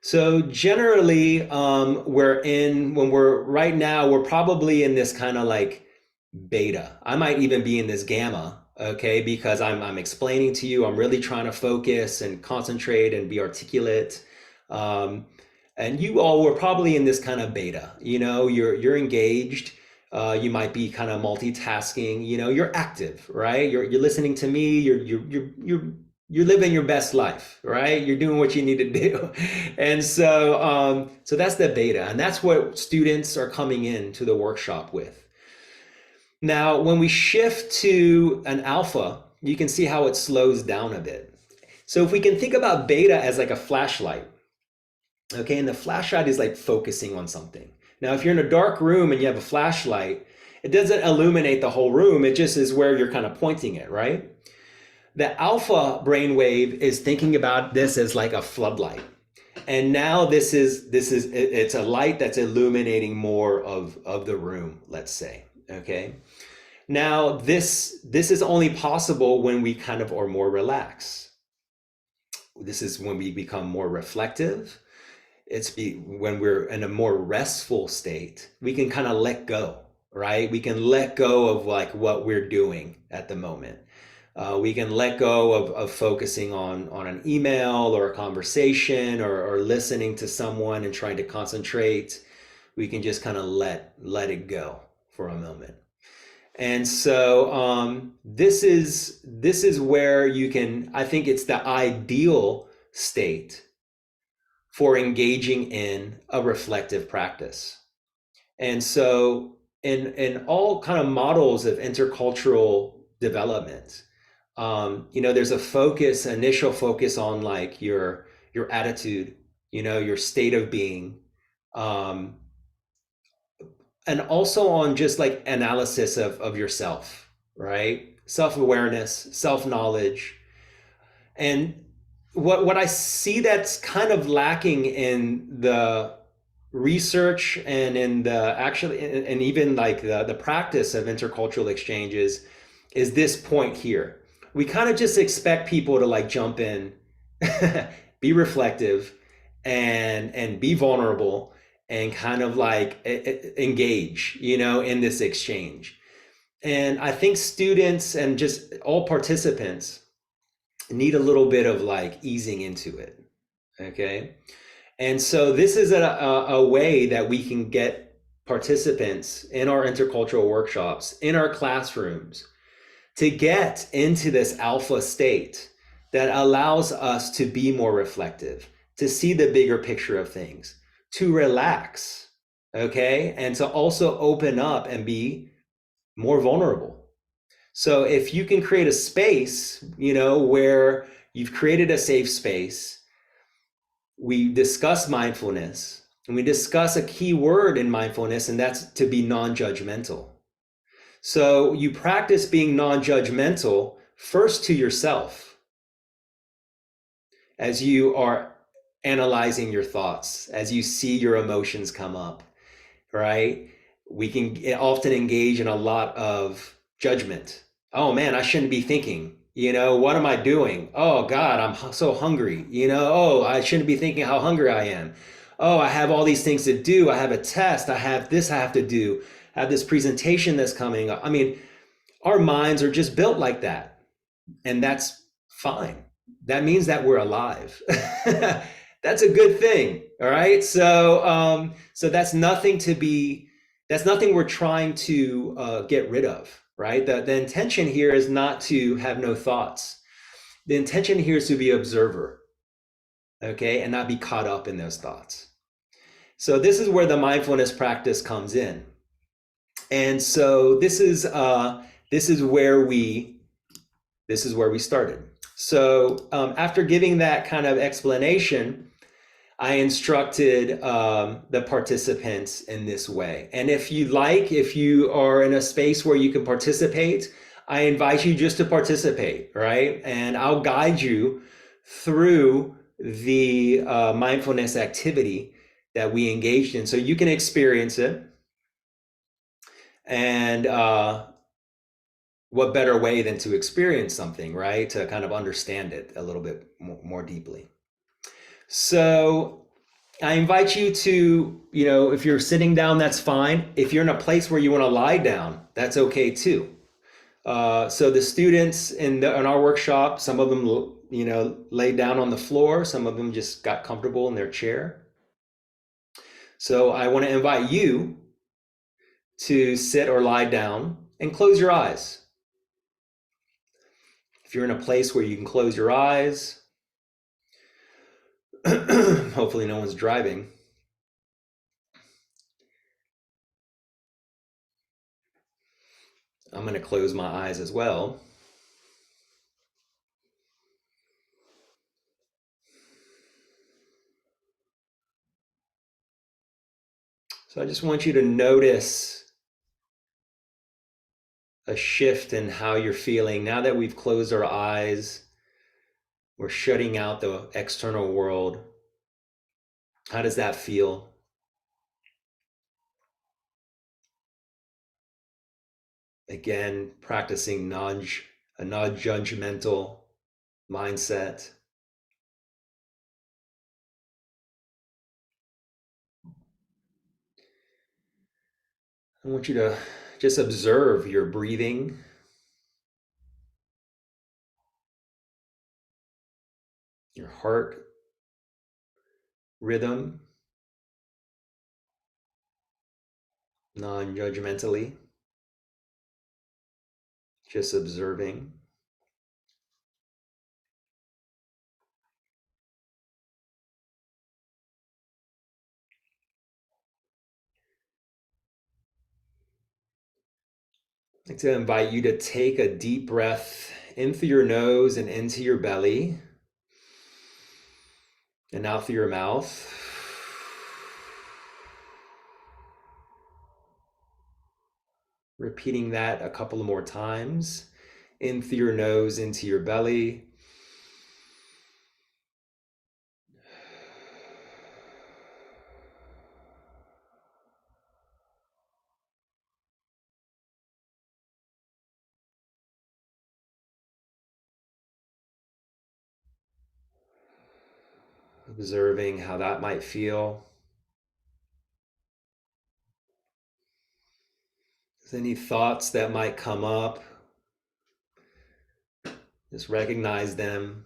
So generally, right now, we're probably in this kind of like beta. I might even be in this gamma, okay, because I'm explaining to you, I'm really trying to focus and concentrate and be articulate. And you all were probably in this kind of beta, you're engaged. You might be kind of multitasking, you're active, right? You're listening to me, you're living your best life, right? You're doing what you need to do. And so that's the beta, and that's what students are coming into the workshop with. Now, when we shift to an alpha, you can see how it slows down a bit. So if we can think about beta as like a flashlight, okay, and the flashlight is like focusing on something. Now, if you're in a dark room and you have a flashlight, it doesn't illuminate the whole room, it just is where you're kind of pointing it, right? The alpha brainwave is thinking about this as like a floodlight. And now it's a light that's illuminating more of the room, let's say, okay? Now, this is only possible when we kind of are more relaxed. This is when we become more reflective. When we're in a more restful state, we can kind of let go, right? We can let go of like what we're doing at the moment. We can let go of focusing on an email or a conversation or listening to someone and trying to concentrate. We can just kind of let it go for a moment. And so this is where you can, I think it's the ideal state for engaging in a reflective practice. And so in all kind of models of intercultural development, there's a initial focus on like your attitude, your state of being, and also on just like analysis of yourself, right? Self-awareness, self-knowledge. And what I see that's kind of lacking in the research and in the and even like the practice of intercultural exchanges is this point here. We kind of just expect people to like jump in, be reflective, and be vulnerable, and kind of like engage, in this exchange. And I think students and just all participants need a little bit of like easing into it, okay? And so this is a way that we can get participants in our intercultural workshops, in our classrooms, to get into this alpha state that allows us to be more reflective, to see the bigger picture of things, to relax, okay? And to also open up and be more vulnerable. So if you can create a space, where you've created a safe space, we discuss mindfulness, and we discuss a key word in mindfulness, and that's to be non-judgmental. So you practice being non-judgmental first to yourself as you are analyzing your thoughts, as you see your emotions come up, right? We can often engage in a lot of judgment. Oh man, I shouldn't be thinking. What am I doing? Oh God, I'm so hungry. Oh, I shouldn't be thinking how hungry I am. Oh, I have all these things to do. I have a test. I have this I have to do. I have this presentation that's coming up. I mean, our minds are just built like that. And that's fine. That means that we're alive. That's a good thing. All right. So that's nothing we're trying to get rid of. Right? The intention here is not to have no thoughts. The intention here is to be observer, okay, and not be caught up in those thoughts. So this is where the mindfulness practice comes in. And so this is where we started. So after giving that kind of explanation, I instructed the participants in this way. And if you like, if you are in a space where you can participate, I invite you just to participate, right? And I'll guide you through the mindfulness activity that we engaged in so you can experience it. And what better way than to experience something, right? To kind of understand it a little bit more deeply. So I invite you to, if you're sitting down, that's fine. If you're in a place where you want to lie down, that's okay too. So the students in our workshop, some of them, laid down on the floor. Some of them just got comfortable in their chair. So I want to invite you to sit or lie down and close your eyes. If you're in a place where you can close your eyes, hopefully no one's driving. I'm going to close my eyes as well. So I just want you to notice a shift in how you're feeling. Now that we've closed our eyes, we're shutting out the external world. How does that feel? Again, practicing a non-judgmental mindset. I want you to just observe your breathing, your heart rhythm, non-judgmentally, just observing. I'd like to invite you to take a deep breath in through your nose and into your belly, and out through your mouth. Repeating that a couple of more times. In through your nose, into your belly. Observing how that might feel. If there's any thoughts that might come up, just recognize them,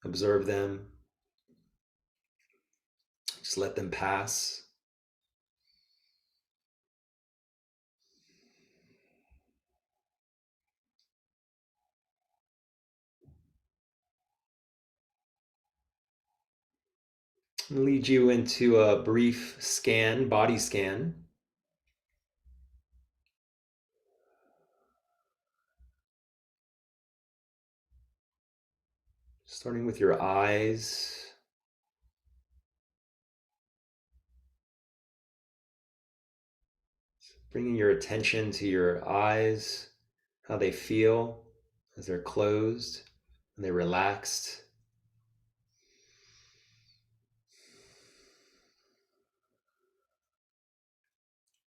observe them, just let them pass. I'll lead you into a brief scan, body scan. Starting with your eyes. Bringing your attention to your eyes, how they feel as they're closed, and they're relaxed.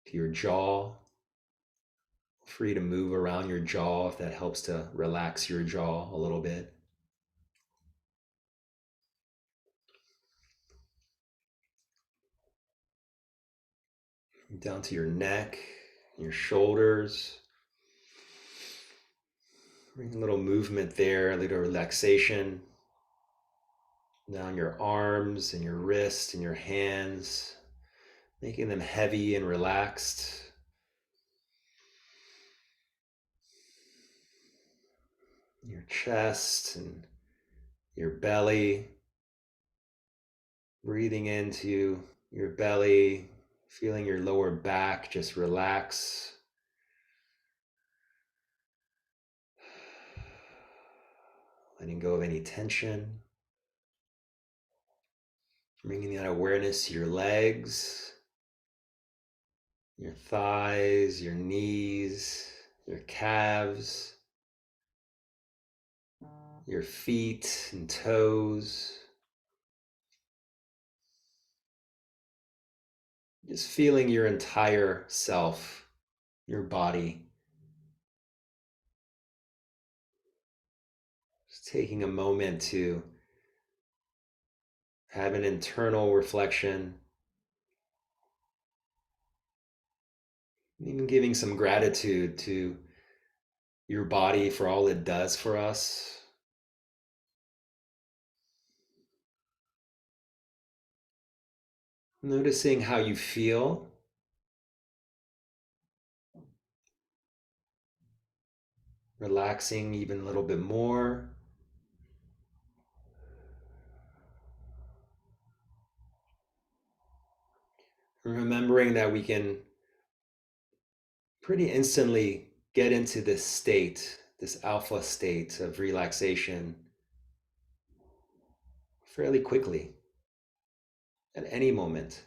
To your jaw, free to move around your jaw if that helps to relax your jaw a little bit. Down to your neck, your shoulders. Bring a little movement there, a little relaxation. Down your arms and your wrists and your hands, making them heavy and relaxed. Your chest and your belly. Breathing into your belly, feeling your lower back just relax. Letting go of any tension. Bringing that awareness to your legs, your thighs, your knees, your calves, your feet and toes. Just feeling your entire self, your body. Just taking a moment to have an internal reflection, even giving some gratitude to your body for all it does for us. Noticing how you feel. Relaxing even a little bit more. Remembering that we can pretty instantly get into this state, this alpha state of relaxation fairly quickly at any moment.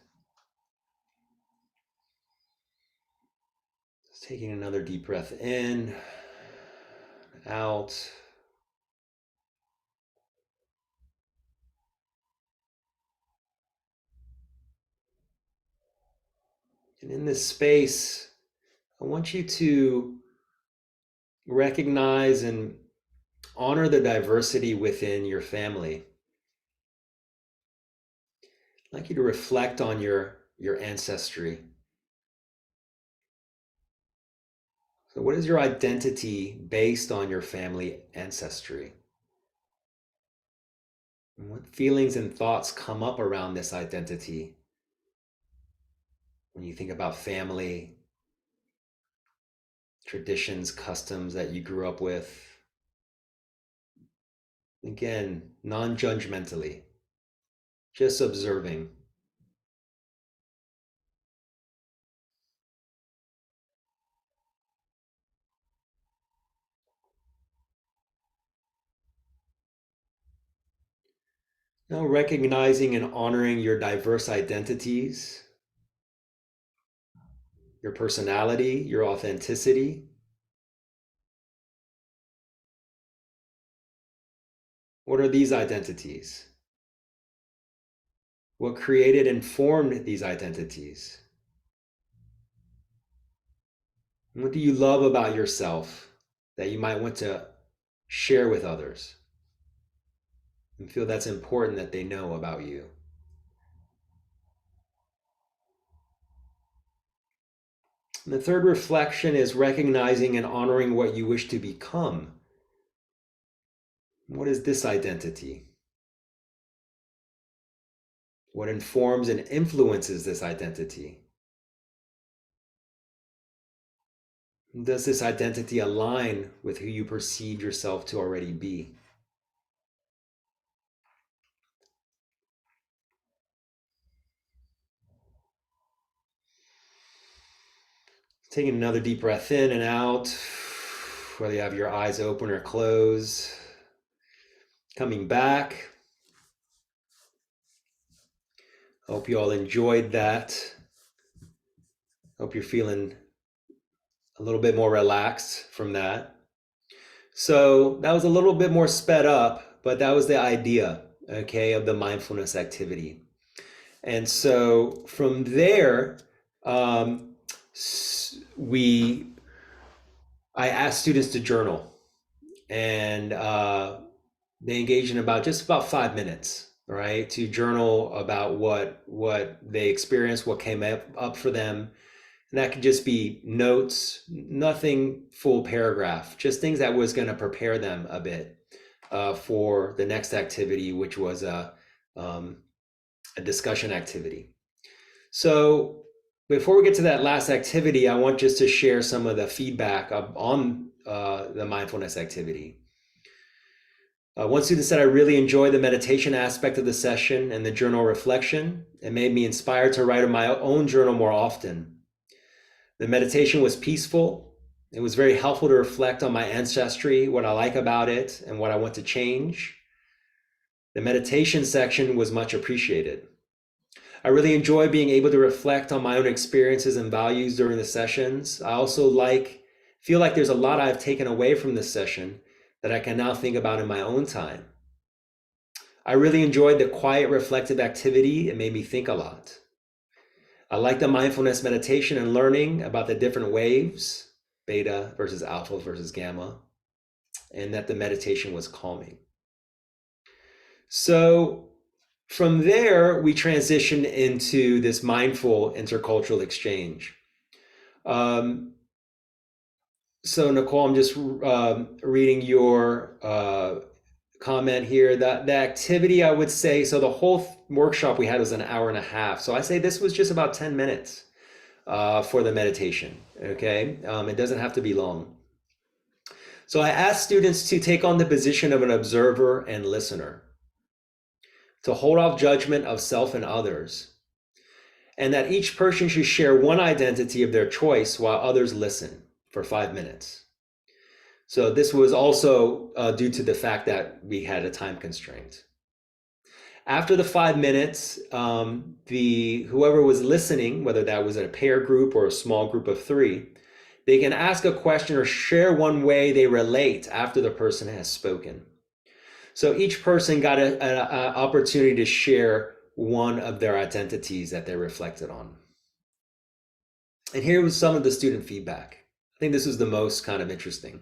Just taking another deep breath in, out. And in this space, I want you to recognize and honor the diversity within your family. I'd like you to reflect on your ancestry. So what is your identity based on your family ancestry? And what feelings and thoughts come up around this identity when you think about family, traditions, customs that you grew up with? Again, non-judgmentally, just observing. Now recognizing and honoring your diverse identities, your personality, your authenticity. What are these identities? What created and formed these identities? And what do you love about yourself that you might want to share with others and feel that's important that they know about you? And the third reflection is recognizing and honoring what you wish to become. What is this identity? What informs and influences this identity? Does this identity align with who you perceive yourself to already be? Taking another deep breath in and out, whether you have your eyes open or closed. Coming back. Hope you all enjoyed that. Hope you're feeling a little bit more relaxed from that. So that was a little bit more sped up, but that was the idea, okay, of the mindfulness activity. And so from there, I asked students to journal, and they engaged in just about 5 minutes, right, to journal about what they experienced, what came up for them. And that could just be notes, nothing full paragraph, just things that was going to prepare them a bit for the next activity, which was a discussion activity. So before we get to that last activity, I want just to share some of the feedback on the mindfulness activity. One student said, I really enjoyed the meditation aspect of the session and the journal reflection. It made me inspired to write in my own journal more often. The meditation was peaceful. It was very helpful to reflect on my ancestry, what I like about it, and what I want to change. The meditation section was much appreciated. I really enjoy being able to reflect on my own experiences and values during the sessions. I also feel like there's a lot I've taken away from this session that I can now think about in my own time. I really enjoyed the quiet, reflective activity. It made me think a lot. I like the mindfulness meditation and learning about the different waves, beta versus alpha versus gamma, and that the meditation was calming. So from there, we transitioned into this mindful intercultural exchange. So Nicole, I'm just reading your comment here. That the activity, I would say, so the whole workshop we had was an hour and a half. So I say this was just about 10 minutes for the meditation, okay? It doesn't have to be long. So I asked students to take on the position of an observer and listener, to hold off judgment of self and others, and that each person should share one identity of their choice while others listen for 5 minutes. So this was also due to the fact that we had a time constraint. After the 5 minutes, whoever was listening, whether that was a pair group or a small group of 3, they can ask a question or share one way they relate after the person has spoken. So each person got an opportunity to share one of their identities that they reflected on. And here was some of the student feedback. I think this was the most kind of interesting.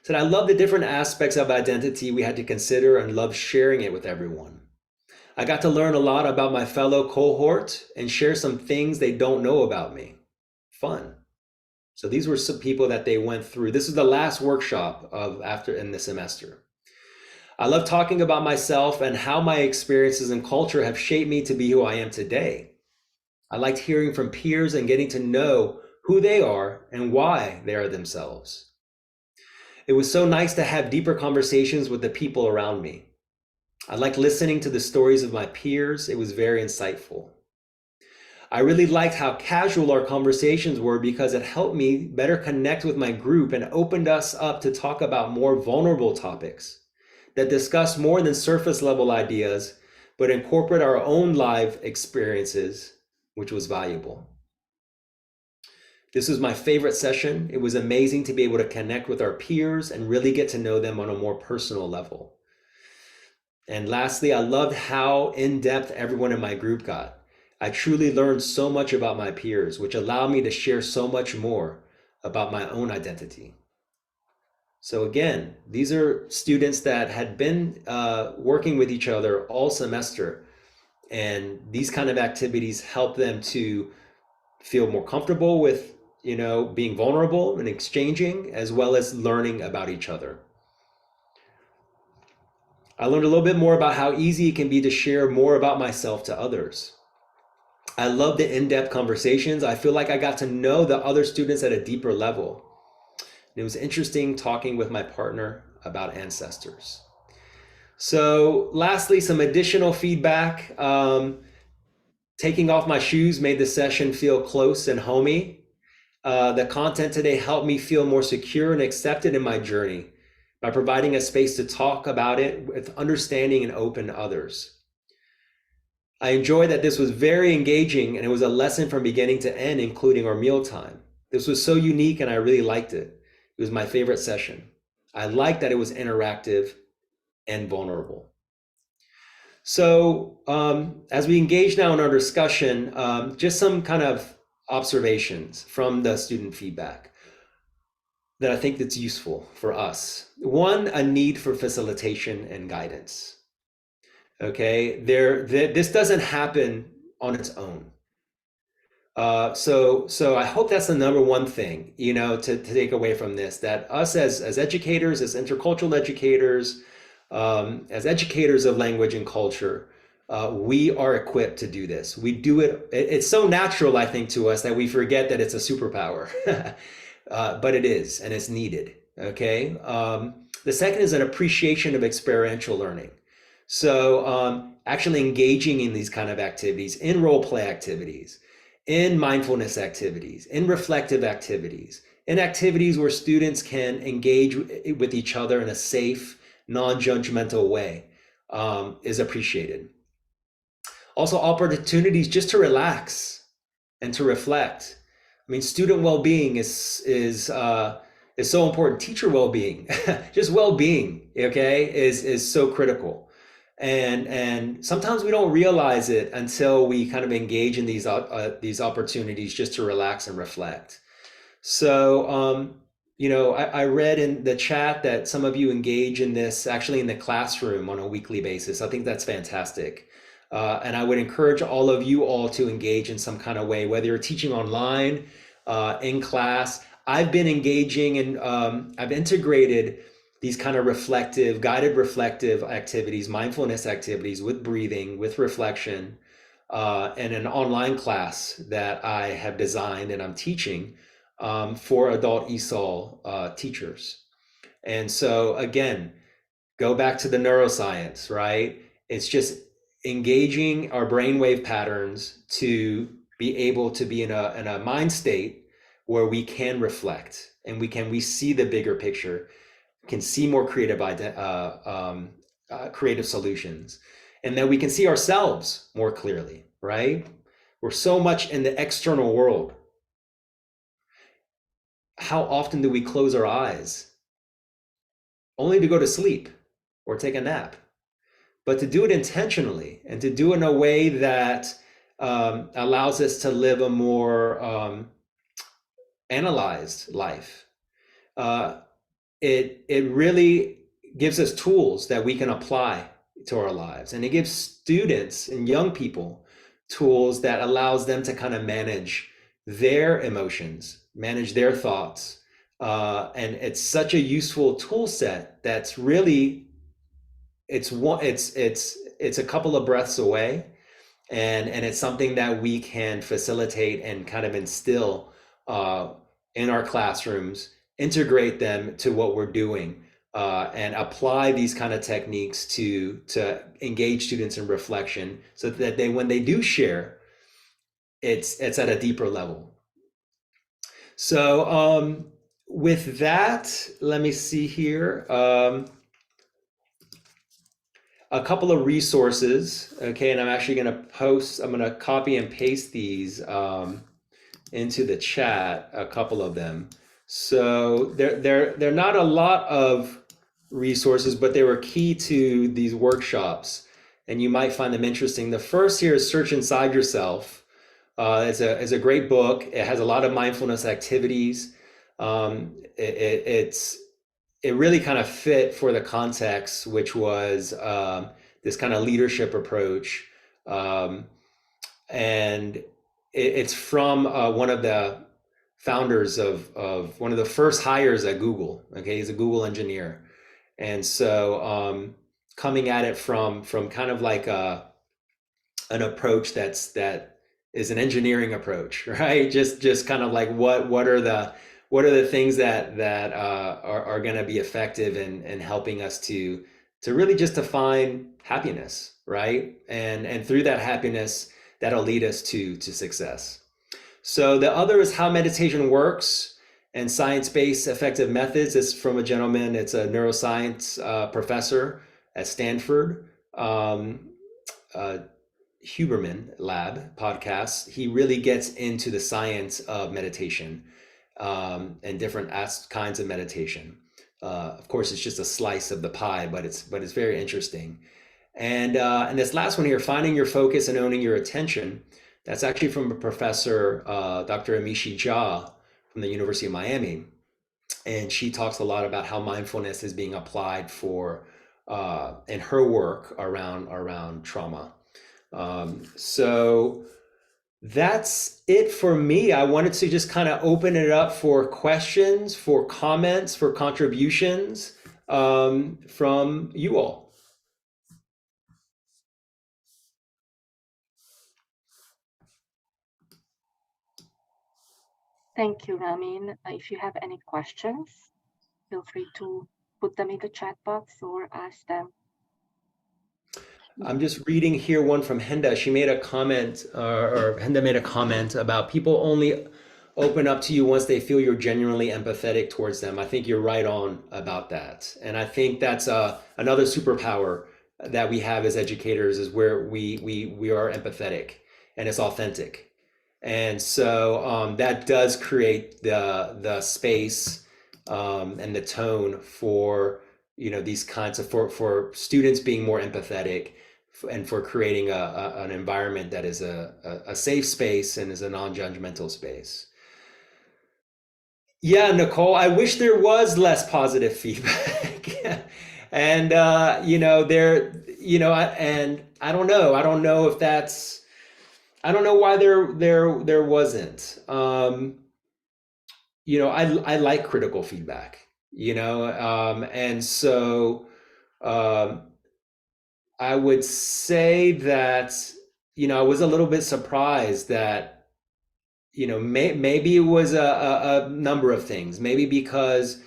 Said, I love the different aspects of identity we had to consider and loved sharing it with everyone. I got to learn a lot about my fellow cohort and share some things they don't know about me. Fun. So these were some people that they went through. This is the last workshop in the semester. I love talking about myself and how my experiences and culture have shaped me to be who I am today. I liked hearing from peers and getting to know who they are and why they are themselves. It was so nice to have deeper conversations with the people around me. I liked listening to the stories of my peers. It was very insightful. I really liked how casual our conversations were because it helped me better connect with my group and opened us up to talk about more vulnerable topics that discuss more than surface level ideas, but incorporate our own live experiences, which was valuable. This was my favorite session. It was amazing to be able to connect with our peers and really get to know them on a more personal level. And lastly, I loved how in-depth everyone in my group got. I truly learned so much about my peers, which allowed me to share so much more about my own identity. So again, these are students that had been working with each other all semester, and these kind of activities help them to feel more comfortable with, being vulnerable and exchanging, as well as learning about each other. I learned a little bit more about how easy it can be to share more about myself to others. I love the in-depth conversations. I feel like I got to know the other students at a deeper level. It was interesting talking with my partner about ancestors. So lastly, some additional feedback. Taking off my shoes made the session feel close and homey. The content today helped me feel more secure and accepted in my journey by providing a space to talk about it with understanding and open others. I enjoyed that this was very engaging and it was a lesson from beginning to end, including our mealtime. This was so unique and I really liked it. It was my favorite session. I liked that it was interactive and vulnerable. So as we engage now in our discussion, just some kind of observations from the student feedback that I think that's useful for us. One, a need for facilitation and guidance. Okay, this doesn't happen on its own. So I hope that's the number one thing, to take away from this, that us as educators, as intercultural educators, as educators of language and culture, we are equipped to do this. We do it. It's so natural, I think, to us that we forget that it's a superpower, but it is, and it's needed. Okay. The second is an appreciation of experiential learning. So actually engaging in these kind of activities, in role play activities, in mindfulness activities, in reflective activities, in activities where students can engage with each other in a safe, non-judgmental way, is appreciated. Also opportunities just to relax and to reflect. I mean, student well-being is so important. Teacher well-being, just well-being, okay, is so critical. And sometimes we don't realize it until we kind of engage in these opportunities just to relax and reflect. So, I read in the chat that some of you engage in this actually in the classroom on a weekly basis. I think that's fantastic. And I would encourage all of you all to engage in some kind of way, whether you're teaching online, in class. I've been engaging and I've integrated these kind of guided reflective activities, mindfulness activities with breathing, with reflection, and an online class that I have designed and I'm teaching for adult ESOL teachers. And so again, go back to the neuroscience, right? It's just engaging our brainwave patterns to be able to be in a mind state where we can reflect and we see the bigger picture, can see more creative solutions, and that we can see ourselves more clearly, right? We're so much in the external world. How often do we close our eyes only to go to sleep or take a nap? But to do it intentionally and to do it in a way that allows us to live a more analyzed life. It really gives us tools that we can apply to our lives, and it gives students and young people tools that allows them to kind of manage their emotions, manage their thoughts, and it's such a useful tool set that's really it's a couple of breaths away, and it's something that we can facilitate and kind of instill in our classrooms, integrate them to what we're doing, and apply these kind of techniques to engage students in reflection, so that when they do share, it's at a deeper level. So with that, let me see here. A couple of resources, okay, and I'm actually going to copy and paste these into the chat, a couple of them. So they're not a lot of resources, but they were key to these workshops, and you might find them interesting. The first here is Search Inside Yourself. It's a great book. It has a lot of mindfulness activities. It really kind of fit for the context, which was this kind of leadership approach. And it's from one of the founders of one of the first hires at Google. Okay, he's a Google engineer. And so coming at it from kind of like an approach that is an engineering approach, right? Just kind of like what are the things that are going to be effective in helping us to really just to find happiness, right? And through that happiness, that'll lead us to success. So the other is How Meditation Works and Science-Based Effective Methods. It's from a gentleman. It's a neuroscience professor at Stanford. Huberman Lab podcast. He really gets into the science of meditation and different kinds of meditation. Of course, it's just a slice of the pie, but it's very interesting. And this last one here, Finding Your Focus and Owning Your Attention. That's actually from a professor, Dr. Amishi Jha from the University of Miami. And she talks a lot about how mindfulness is being applied in her work around trauma. So that's it for me. I wanted to just kind of open it up for questions, for comments, for contributions from you all. Thank you, Ramin. If you have any questions, feel free to put them in the chat box or ask them. I'm just reading here one from Henda. She made a comment, or Henda made a comment about people only open up to you once they feel you're genuinely empathetic towards them. I think you're right on about that. And I think that's another superpower that we have as educators is where we are empathetic and it's authentic. And so that does create the space and the tone for these kinds of for students being more empathetic and for creating an environment that is a safe space and is a non-judgmental space. Yeah, Nicole, I wish there was less positive feedback. And and I don't know if that's, I don't know why there wasn't. I like critical feedback, and so um, I would say that, I was a little bit surprised that, maybe it was a number of things. Maybe because,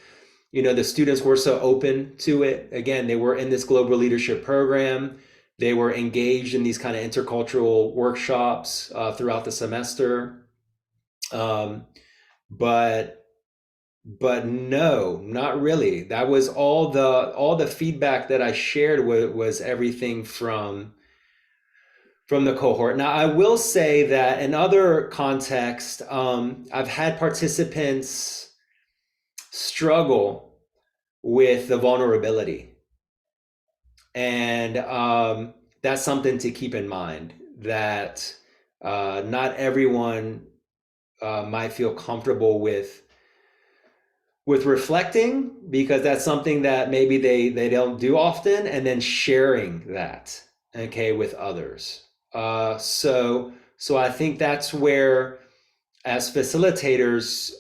the students were so open to it. Again, they were in this global leadership program. They were engaged in these kind of intercultural workshops throughout the semester. Um, but but no, not really. That was all the feedback that I shared was everything from the cohort. Now, I will say that in other contexts, I've had participants struggle with the vulnerability. And that's something to keep in mind, that not everyone might feel comfortable with reflecting, because that's something that maybe they don't do often, and then sharing that, okay, with others. So I think that's where, as facilitators,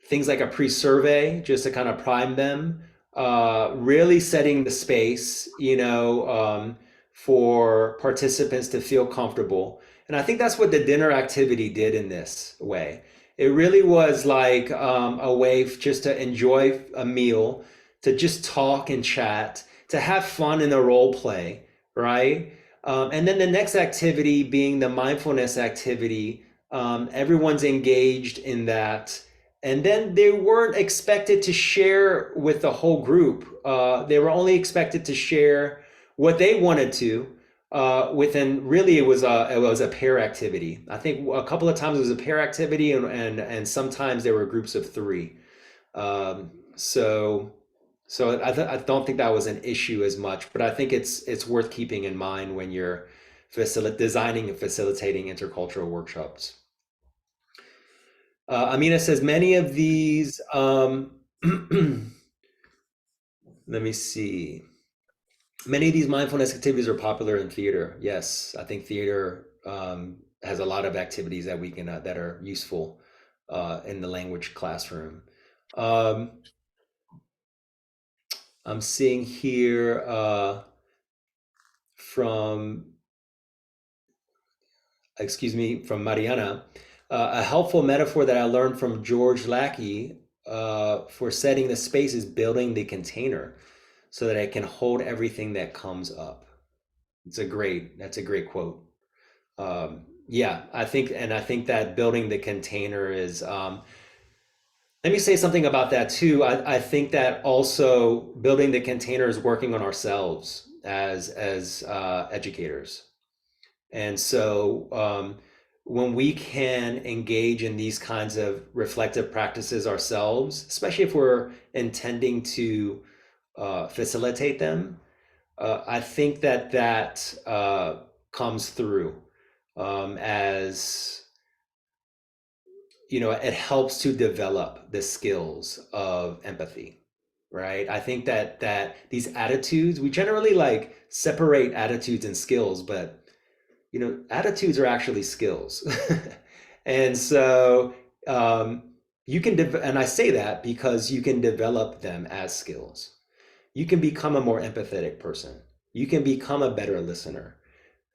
things like a pre-survey, just to kind of prime them, really setting the space, for participants to feel comfortable. And I think that's what the dinner activity did in this way. It really was like a way just to enjoy a meal, to just talk and chat, to have fun in the role play, right? And then the next activity being the mindfulness activity. Everyone's engaged in that. And then they weren't expected to share with the whole group. They were only expected to share what they wanted to. Within, really, it was a pair activity. I think a couple of times it was a pair activity, and sometimes there were groups of three. So I don't think that was an issue as much, but I think it's worth keeping in mind when you're designing and facilitating intercultural workshops. Amina says many of these, let me see. Many of these mindfulness activities are popular in theater. Yes, I think theater has a lot of activities that we can that are useful in the language classroom. I'm seeing here from from Mariana, a helpful metaphor that I learned from George Lackey for setting the space is building the container so that it can hold everything that comes up. That's a great quote. Yeah, I think that building the container is, let me say something about that too. I think that also building the container is working on ourselves as educators. And so when we can engage in these kinds of reflective practices ourselves, especially if we're intending to facilitate them, I think that comes through as, it helps to develop the skills of empathy, right? I think that these attitudes, we generally like separate attitudes and skills, but attitudes are actually skills. And so you can, and I say that because you can develop them as skills. You can become a more empathetic person. You can become a better listener.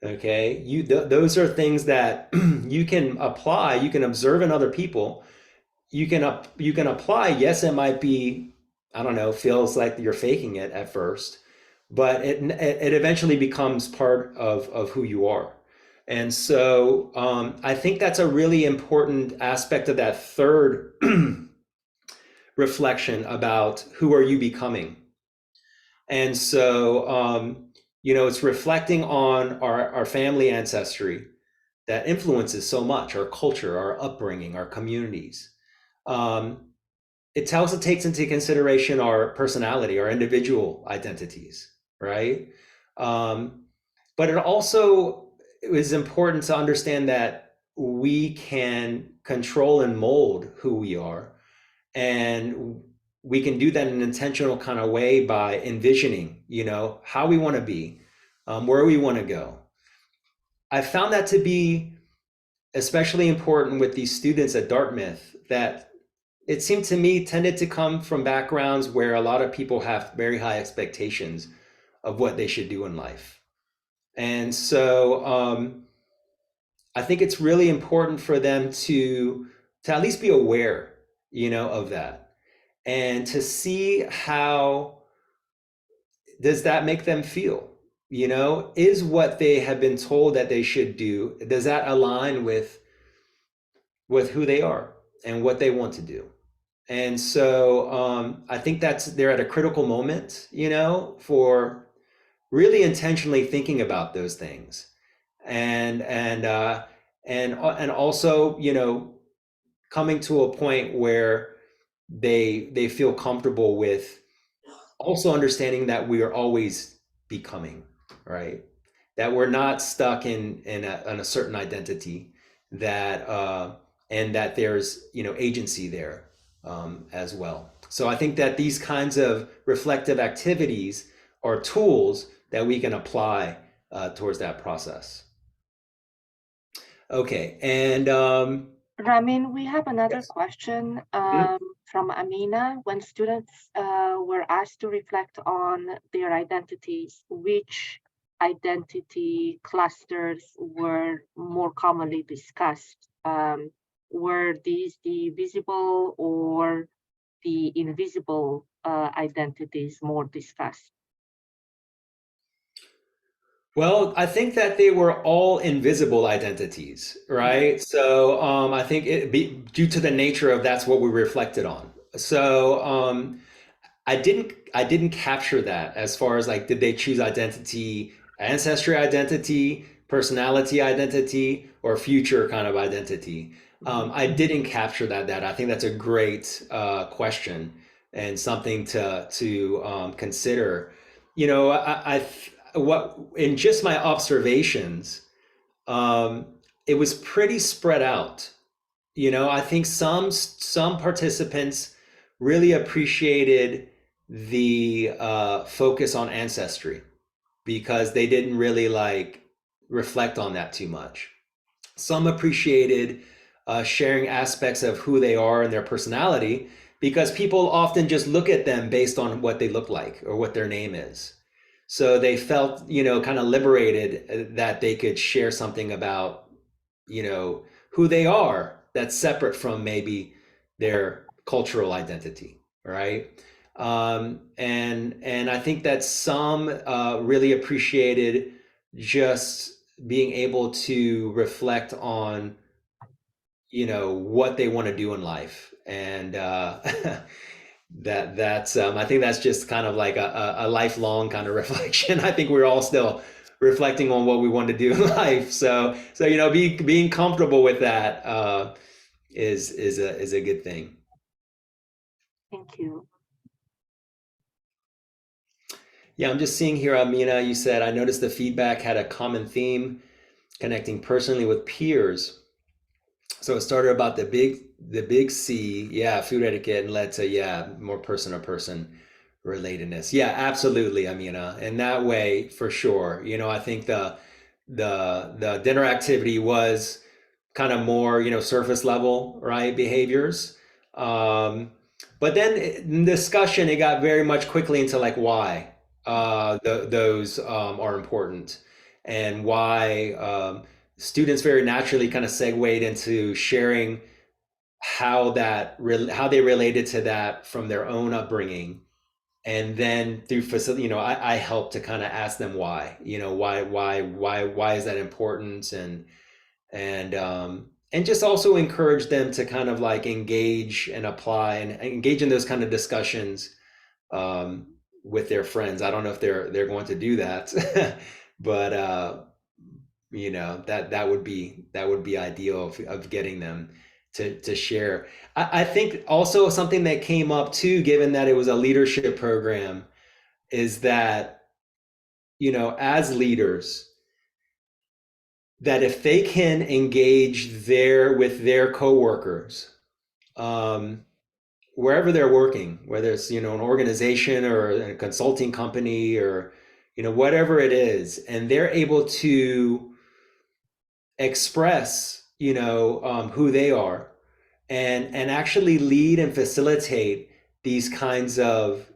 Okay, those are things that you can apply. You can observe in other people. You can apply. Yes, it might be, I don't know, feels like you're faking it at first, but it eventually becomes part of who you are. And so I think that's a really important aspect of that third reflection about who are you becoming. And so, it's reflecting on our family ancestry that influences so much our culture, our upbringing, our communities. Um, it also takes into consideration our personality, our individual identities, right? Um, but it also is important to understand that we can control and mold who we are, and we can do that in an intentional kind of way by envisioning, how we want to be, where we want to go. I found that to be especially important with these students at Dartmouth that it seemed to me tended to come from backgrounds where a lot of people have very high expectations of what they should do in life. And so I think it's really important for them to at least be aware, of that, and to see how does that make them feel. Is what they have been told that they should do, does that align with who they are and what they want to do? And so I think they're at a critical moment, for really intentionally thinking about those things, and also, coming to a point where they feel comfortable with also understanding that we are always becoming, right? That we're not stuck in a certain identity, that and that there's agency there, as well. So I think that these kinds of reflective activities are tools that we can apply towards that process. Okay, and Ramin, we have another yes. question Mhm. from Amina. When students were asked to reflect on their identities, which identity clusters were more commonly discussed? Were these the visible or the invisible identities more discussed? Well, I think that they were all invisible identities, right? So I think it be due to the nature of that's what we reflected on. So I didn't capture that as far as like did they choose identity, ancestry identity, personality identity, or future kind of identity. I didn't capture that. I think that's a great question and something to consider. What in just my observations, um, it was pretty spread out. I think some participants really appreciated the focus on ancestry because they didn't really like reflect on that too much. Some appreciated sharing aspects of who they are and their personality because people often just look at them based on what they look like or what their name is. So they felt, kind of liberated that they could share something about, who they are that's separate from maybe their cultural identity, right? And I think that some really appreciated just being able to reflect on what they want to do in life, and that's I think that's just kind of like a lifelong kind of reflection. I think we're all still reflecting on what we want to do in life, so being comfortable with that is a good thing. Thank you. Yeah, I'm just seeing here, Amina, you said, I noticed the feedback had a common theme, connecting personally with peers. So it started about the big C, yeah, food etiquette, and led to, yeah, more person to person relatedness. Yeah, absolutely, Amina. In that way, for sure. I think the dinner activity was kind of more, surface level, right, behaviors. Um, but then in discussion, it got very much quickly into like why those are important, and why students very naturally kind of segued into sharing how they related to that from their own upbringing, and then through facility, I help to kind of ask them why, why is that important, and just also encourage them to kind of like engage and apply and engage in those kind of discussions, with their friends. I don't know if they're going to do that, but that would be ideal of getting them to share. I think also something that came up too, given that it was a leadership program, is that, as leaders, that if they can engage with their coworkers, um, wherever they're working, whether it's, an organization or a consulting company or, whatever it is, and they're able to express, who they are, and actually lead and facilitate these kinds of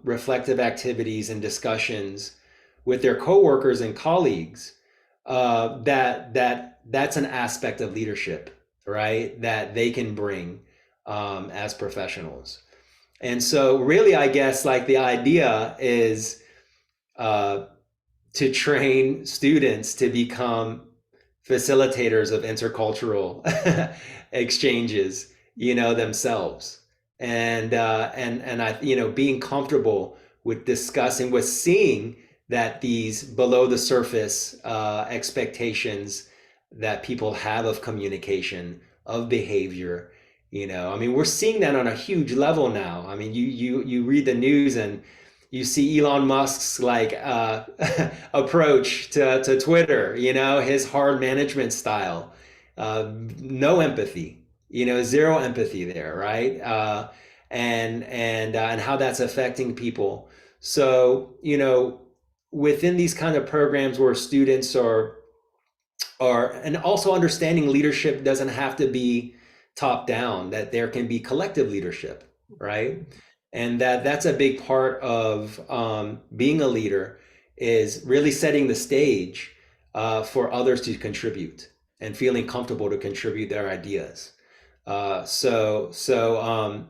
reflective activities and discussions with their coworkers and colleagues, that's an aspect of leadership, right? That they can bring as professionals. And so, really, I guess like the idea is uh, to train students to become facilitators of intercultural exchanges, themselves, and I, being comfortable with discussing, with seeing that these below the surface expectations that people have of communication, of behavior. I mean, we're seeing that on a huge level now. I mean, you read the news and you see Elon Musk's like approach to Twitter, his hard management style, no empathy, zero empathy there, right? And how that's affecting people. So, within these kind of programs where students and also understanding leadership doesn't have to be top down, that there can be collective leadership, right? And that's a big part of being a leader, is really setting the stage for others to contribute and feeling comfortable to contribute their ideas. So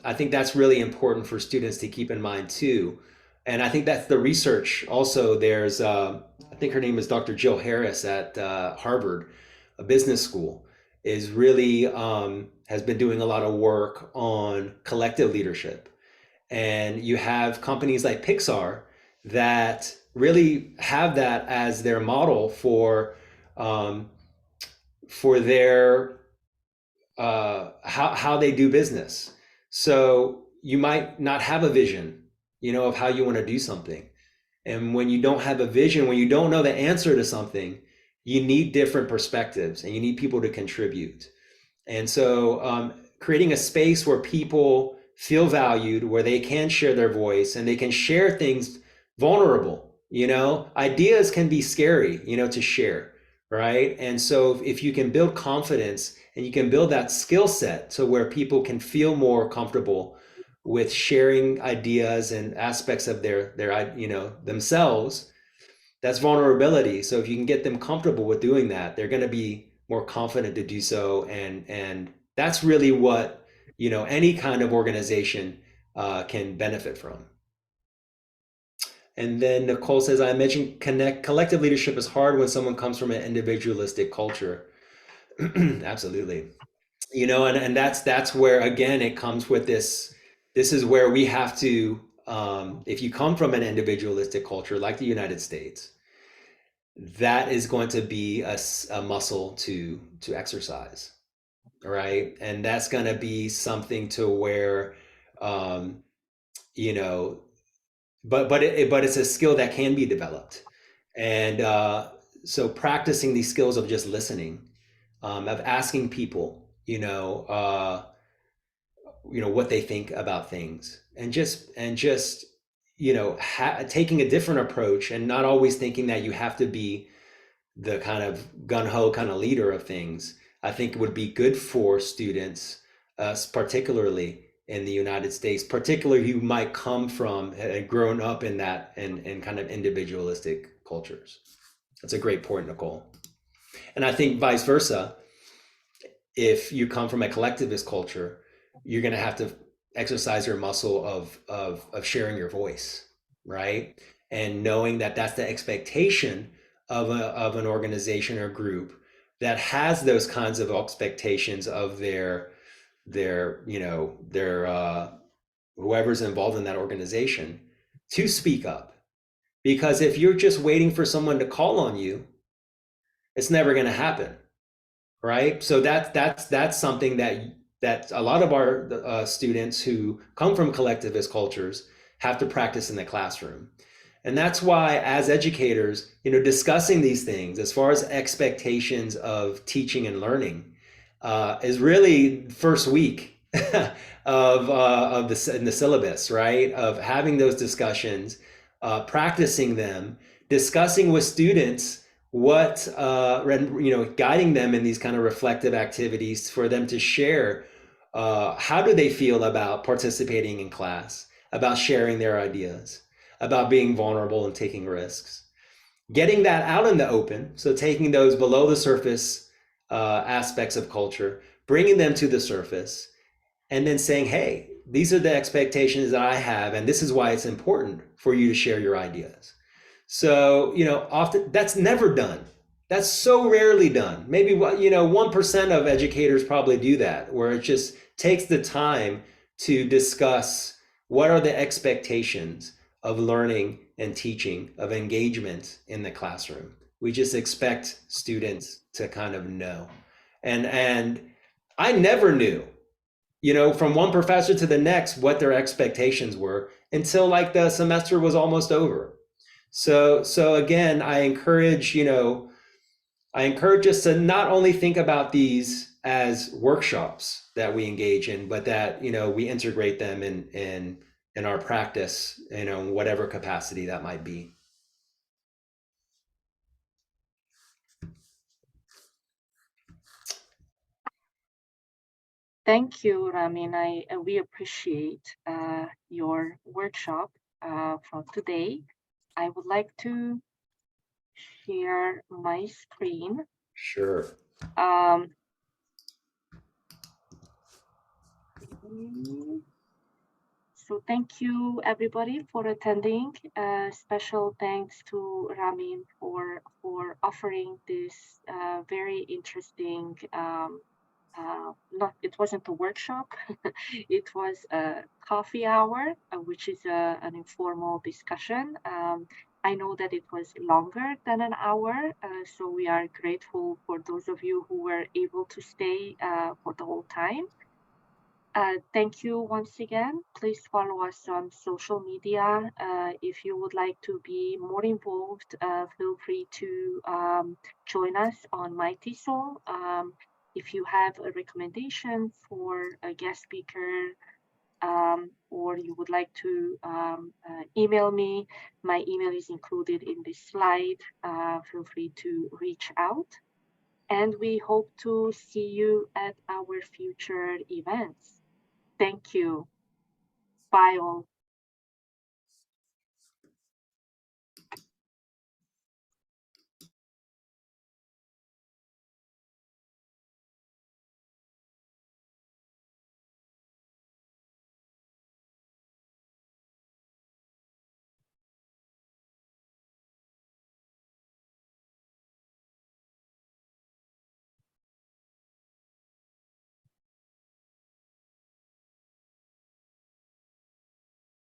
I think that's really important for students to keep in mind too. And I think that's the research also. There's, I think her name is Dr. Jill Harris at Harvard, a business school, is really has been doing a lot of work on collective leadership. And you have companies like Pixar that really have that as their model um, for their how they do business. So you might not have a vision, of how you want to do something. And when you don't have a vision, when you don't know the answer to something, you need different perspectives and you need people to contribute. And so creating a space where people feel valued, where they can share their voice and they can share things vulnerable, ideas can be scary, to share, right? And so if you can build confidence and you can build that skill set to where people can feel more comfortable with sharing ideas and aspects of their themselves, that's vulnerability. So if you can get them comfortable with doing that, they're going to be more confident to do so. And that's really what, any kind of organization can benefit from. And then Nicole says, I mentioned collective leadership is hard when someone comes from an individualistic culture. Absolutely. And that's where, again, it comes with this is where we have to, if you come from an individualistic culture like the United States, that is going to be a muscle to exercise, right? And that's going to be something to where, you know, but it's a skill that can be developed, and so practicing these skills of just listening, of asking people, what they think about things, and just taking a different approach, and not always thinking that you have to be the kind of gun-ho kind of leader of things. I think it would be good for students, particularly in the United States, particularly who might come from and grown up in that and kind of individualistic cultures. That's a great point, Nicole. And I think vice versa, if you come from a collectivist culture, you're going to have to exercise your muscle of sharing your voice, right? And knowing that that's the expectation of an organization or group that has those kinds of expectations of their whoever's involved in that organization, to speak up. Because if you're just waiting for someone to call on you, it's never going to happen, right? So that's something that a lot of our students who come from collectivist cultures have to practice in the classroom. And that's why, as educators, discussing these things as far as expectations of teaching and learning is really first week of the syllabus, right? Of having those discussions, practicing them, discussing with students what guiding them in these kind of reflective activities for them to share how do they feel about participating in class, about sharing their ideas, about being vulnerable and taking risks, getting that out in the open. So taking those below the surface aspects of culture, bringing them to the surface, and then saying, hey, these are the expectations that I have, and this is why it's important for you to share your ideas. So, often that's never done. That's so rarely done. Maybe, 1% of educators probably do that, where it just takes the time to discuss what are the expectations of learning and teaching, of engagement in the classroom. We just expect students to kind of know. And I never knew, from one professor to the next, what their expectations were until like the semester was almost over. So again, I encourage us to not only think about these as workshops that we engage in, but that, we integrate them in our practice, in whatever capacity that might be. Thank you, Ramin. We appreciate your workshop from today. I would like to share my screen. Sure. So thank you everybody for attending. Special thanks to Ramin for offering this very interesting. Not it wasn't a workshop. It was a coffee hour, which is an informal discussion. I know that it was longer than an hour, so we are grateful for those of you who were able to stay for the whole time. Thank you once again. Please follow us on social media. If you would like to be more involved, feel free to join us on Mighty Soul. If you have a recommendation for a guest speaker, or you would like to email me, my email is included in this slide. Feel free to reach out. And we hope to see you at our future events. Thank you. Bye all.